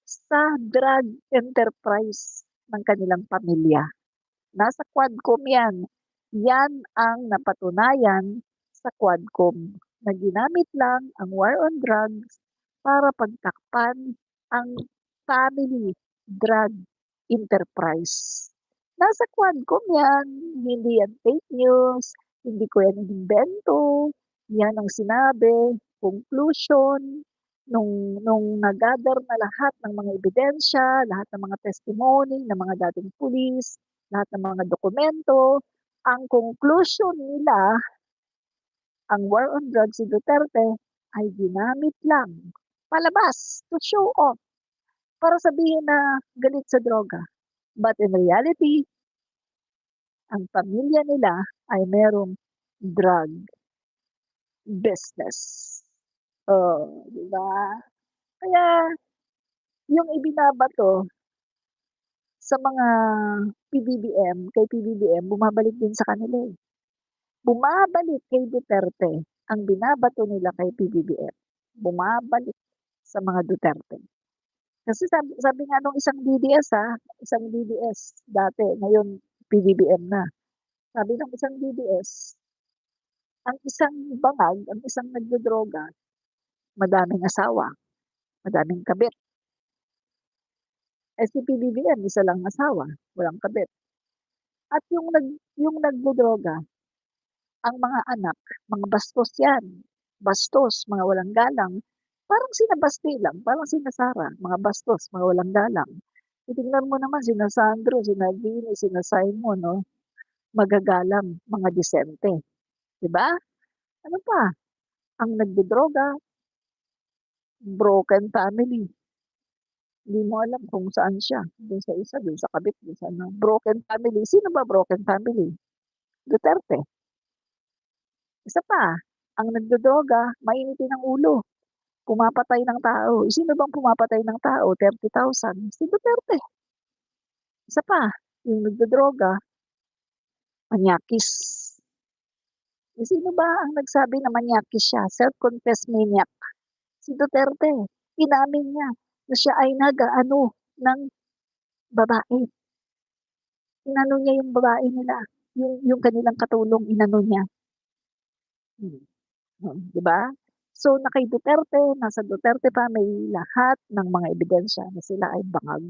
sa drug enterprise ng kanilang pamilya. Nasa Quadcom yan. Yan ang napatunayan sa Quadcom na ginamit lang ang war on drugs para pagtakpan ang family drug enterprise. Nasa Quadcom yan. Hindi yan fake news. Hindi ko yan inimbento. Yan ang sinabi. Conclusion. Nung nag-gather na lahat ng mga ebidensya, lahat ng mga testimony ng mga dating pulis, lahat ng mga dokumento, ang conclusion nila, ang war on drugs si Duterte ay ginamit lang palabas to show off para sabihin na galit sa droga. But in reality, ang pamilya nila ay merong drug business. Oh, 'di ba? Kaya yung ibinabato sa mga kay PBBM bumabalik din sa kanila, eh. Bumabalik kay Duterte ang binabato nila kay PBBM, bumabalik sa mga Duterte. Kasi sabi sabi nga nung isang DDS dati, ngayon PBBM na. Sabi ng isang DDS, ang isang nagdodroga, madaming asawa, madaming kabit. Eh, si PBBM isa lang asawa, walang kabit. At yung nagdodroga, ang mga anak, mga bastos 'yan, bastos, mga walang galang. Parang sina Basti lang, parang sina Sara, mga bastos, mga walang galang. Titingnan mo naman sina Sandro, sina Vinny, sina Simon 'no, magagalang, mga disente, 'di ba? Ano pa, ang nagdodroga, broken family. Hindi mo alam kung saan siya, dun sa isa, dun sa kabit, dun sa ano. Broken family, sino ba broken family? Duterte. Isa pa, ang nagdodroga, mainitin ang ulo, pumapatay ng tao. Sino bang pumapatay ng tao? 30,000. Si Duterte. Isa pa, yung nagdodroga, manyakis. Sino ba ang nagsabi na manyakis siya? Self-confessed maniac. Si Duterte. Inamin niya na siya ay nag-ano ng babae. Inano niya yung babae nila, yung kanilang katulong inano niya. Hmm, 'di ba? So, na kay Duterte, nasa Duterte family lahat ng mga ebidensya na sila ay bangag.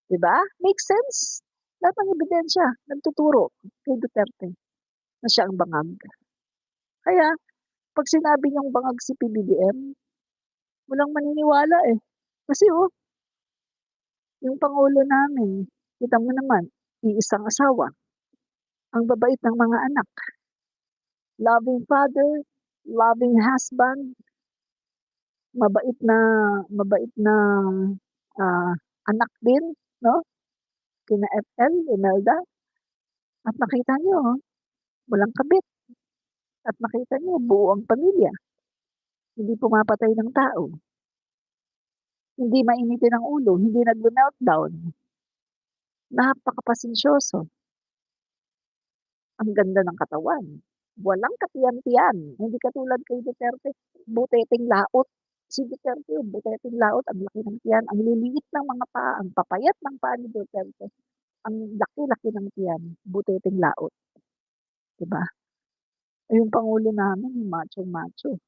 'Di ba? Makes sense? Lahat ng ebidensya nagtuturo kay Duterte na siya ang bangag. Kaya 'pag sinabi niyang bangag si PBBM, walang maniniwala, eh. Kasi, yung pangulo namin, kita mo naman, iisang asawa, ang babait ng mga anak, loving father, loving husband, mabait na, ah, anak din 'no, kina FL, Imelda. At nakita niyo, walang kabit, at nakita niyo buo ang pamilya, hindi pumapatay ng tao, hindi mainitin ang ulo, hindi nagme-meltdown, napakapasensyoso, ang ganda ng katawan, walang katiyan-tiyan, hindi katulad kay Duterte, buteteng laot. Si Duterte, buteteng laot, ang laki ng tiyan, ang liliit ng mga paa, ang papayat ng paa ni Duterte, ang laki-laki ng tiyan, buteteng laot, 'di ba? Eh, yung pangulo namin machong-macho,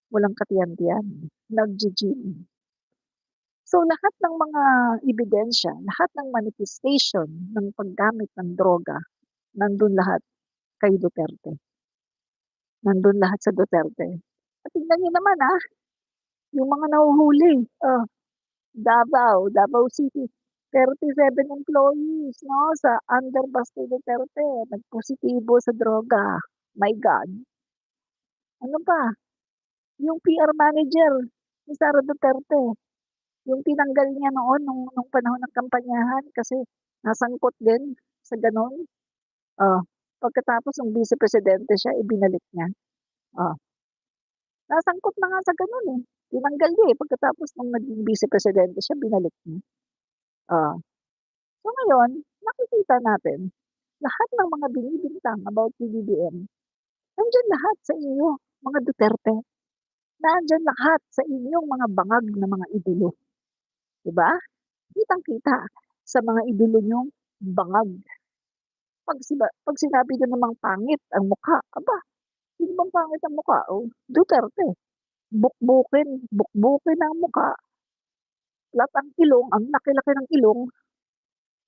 walang katiyan-tiyan, naggi-gym. So, lahat ng mga ebidensya, lahat ng manifestation ng paggamit ng droga, nandun lahat kay Duterte. Nandun lahat sa Duterte. At tignan niyo naman, yung mga nahuhuli, Davao City, 37 employees 'no, sa under Baste Duterte nagpositibo sa droga. My God. Ano pa, yung PR manager ni Sara Duterte, yung tinanggal niya noon nung panahon ng kampanyahan kasi nasangkot din sa gano'n. Oh, pagkatapos nung vice presidente siya, ibinalik niya. Oh, nasangkot na nga sa gano'n, eh. Tinanggal niya, eh, pagkatapos nung naging vice presidente siya, binalik niya. Oh, so ngayon, nakikita natin lahat ng mga binibintang about PBBM, nandiyan lahat sa inyo, mga Duterte. Nandiyan lahat sa inyong mga bangag na mga idolo, 'di ba? Kitang-kita sa mga idolo niyong bangag. 'Pag sinabi niyo namang pangit ang mukha, aba, sino bang pangit ang mukha? Oh, Duterte. Bukbukin ang mukha, flat ang ilong, ang laki-laki ng ilong.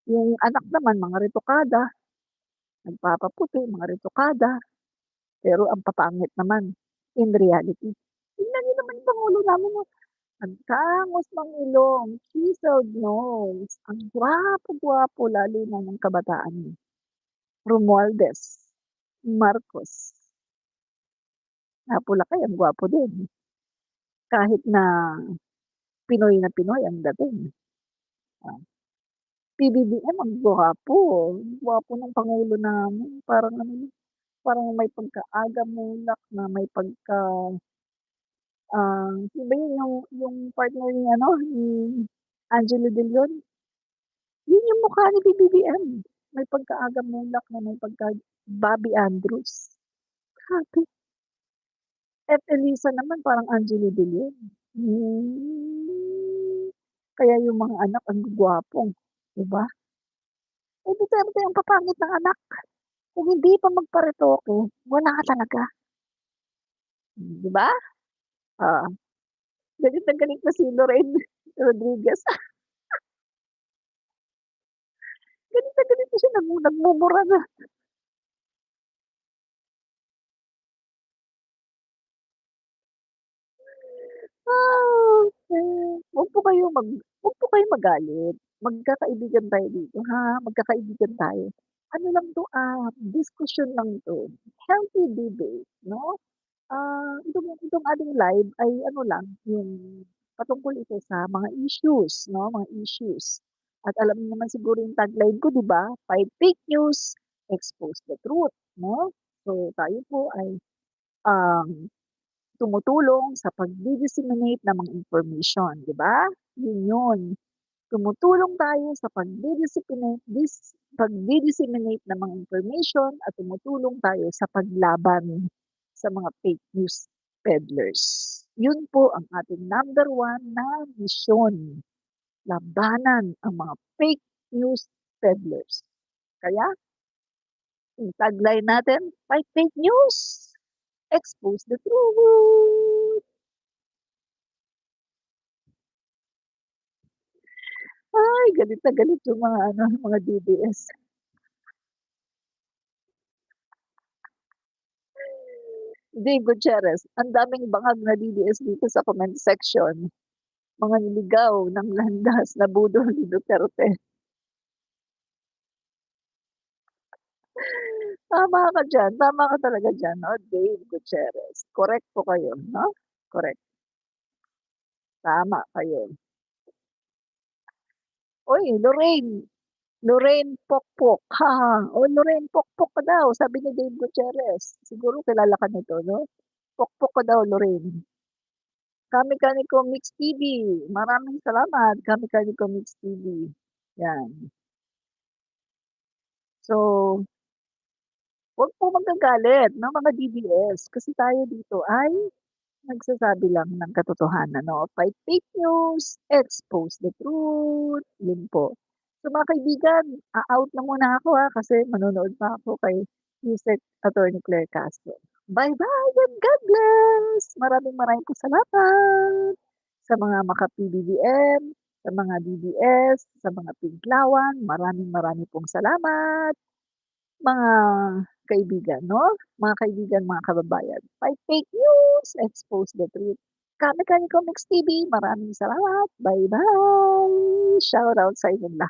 Yung anak naman mga retokada, nagpapaputi, mga retokada, pero ang papangit naman in reality. Tingnan niyo naman yung pangulo namin, oh, ang tangos ng ilong, chiseled nose, ang gwapo-gwapo lalo na ng kabataan niya. Romualdez, Marcos, Napulakay ang gwapo din, kahit na Pinoy ang dating. Ah, PBBM ang gwapo ng pangulo namin, parang ano, parang may pagka-aga mulak na may pagka Sino ba yun yung partner ni ano, ni Angelo De Leon? Yun yung mukha ni BBM. May pagka-Aga-Mulak na may pagka-Bobby Andrews. Grabe. At Elisa naman parang Angelo De Leon. Kaya yung mga anak ang gugwapo, 'di ba? Eh, Duterte ang papangit ng anak. Kung hindi pa magparetoke, wala ka talaga. 'Di ba? Oo. Galit na galit na si Lorraine Rodriguez. Galit na galit na siya, nagmumura na. Huwag po kayong magalit. Magkakaibigan tayo dito, ha? Magkakaibigan tayo. Ano lang 'to, diskusyon lang 'to. Healthy debate, 'no? Itong ating live ay ano lang, yung patungkol ito sa mga issues, 'no, mga issues. At alam niyo naman siguro yung tagline ko, 'di ba? Fight fake news, expose the truth, no? So, tayo po ay, um tumutulong sa pagdi-disseminate ng mga information, 'di ba? Yun yun. Tumutulong tayo sa pagdi-disseminate ng mga information at tumutulong tayo sa paglaban sa mga fake news peddlers. Yun po ang ating number one na misyon, labanan ang mga fake news peddlers. Kaya, yung tagline natin, fight fake news, expose the truth. Ay, galit na galit yung mga ano, mga DDS. Dave Gutierrez, ang daming bangag na DDS dito sa comment section. Mga niligaw ng landas na budol ni Duterte. Tama ka dyan, tama ka talaga dyan, no? Dave Gutierrez. Correct po kayo, no? Correct. Tama kayo. Uy, Lorraine Pokpok, ha? O Lorraine Pokpok ka daw, sabi ni Dave Gutierrez. Siguro kilala ka nito, no? Pokpok ka daw, Lorraine. Kami Kaniko Mix TV. Maraming salamat, Kami Kaniko Mix TV. Yan. So, huwag po magagalit ng mga DDS kasi tayo dito ay nagsasabi lang ng katotohanan, no? Fight fake news, expose the truth. Yun po. So mga kaibigan, out na muna ako kasi manonood pa ako kay Yusek Attorney Claire Castro. Bye-bye and God bless! Maraming po salamat sa mga maka-PBBM, sa mga DDS, sa mga Pinklawan. Maraming pong salamat. Mga kaibigan, no? Mga kaibigan, mga kababayan. Fight fake news, expose the truth. Kami Kaniko Mix TV, maraming salamat. Bye-bye! Shout out sa inyong lahat.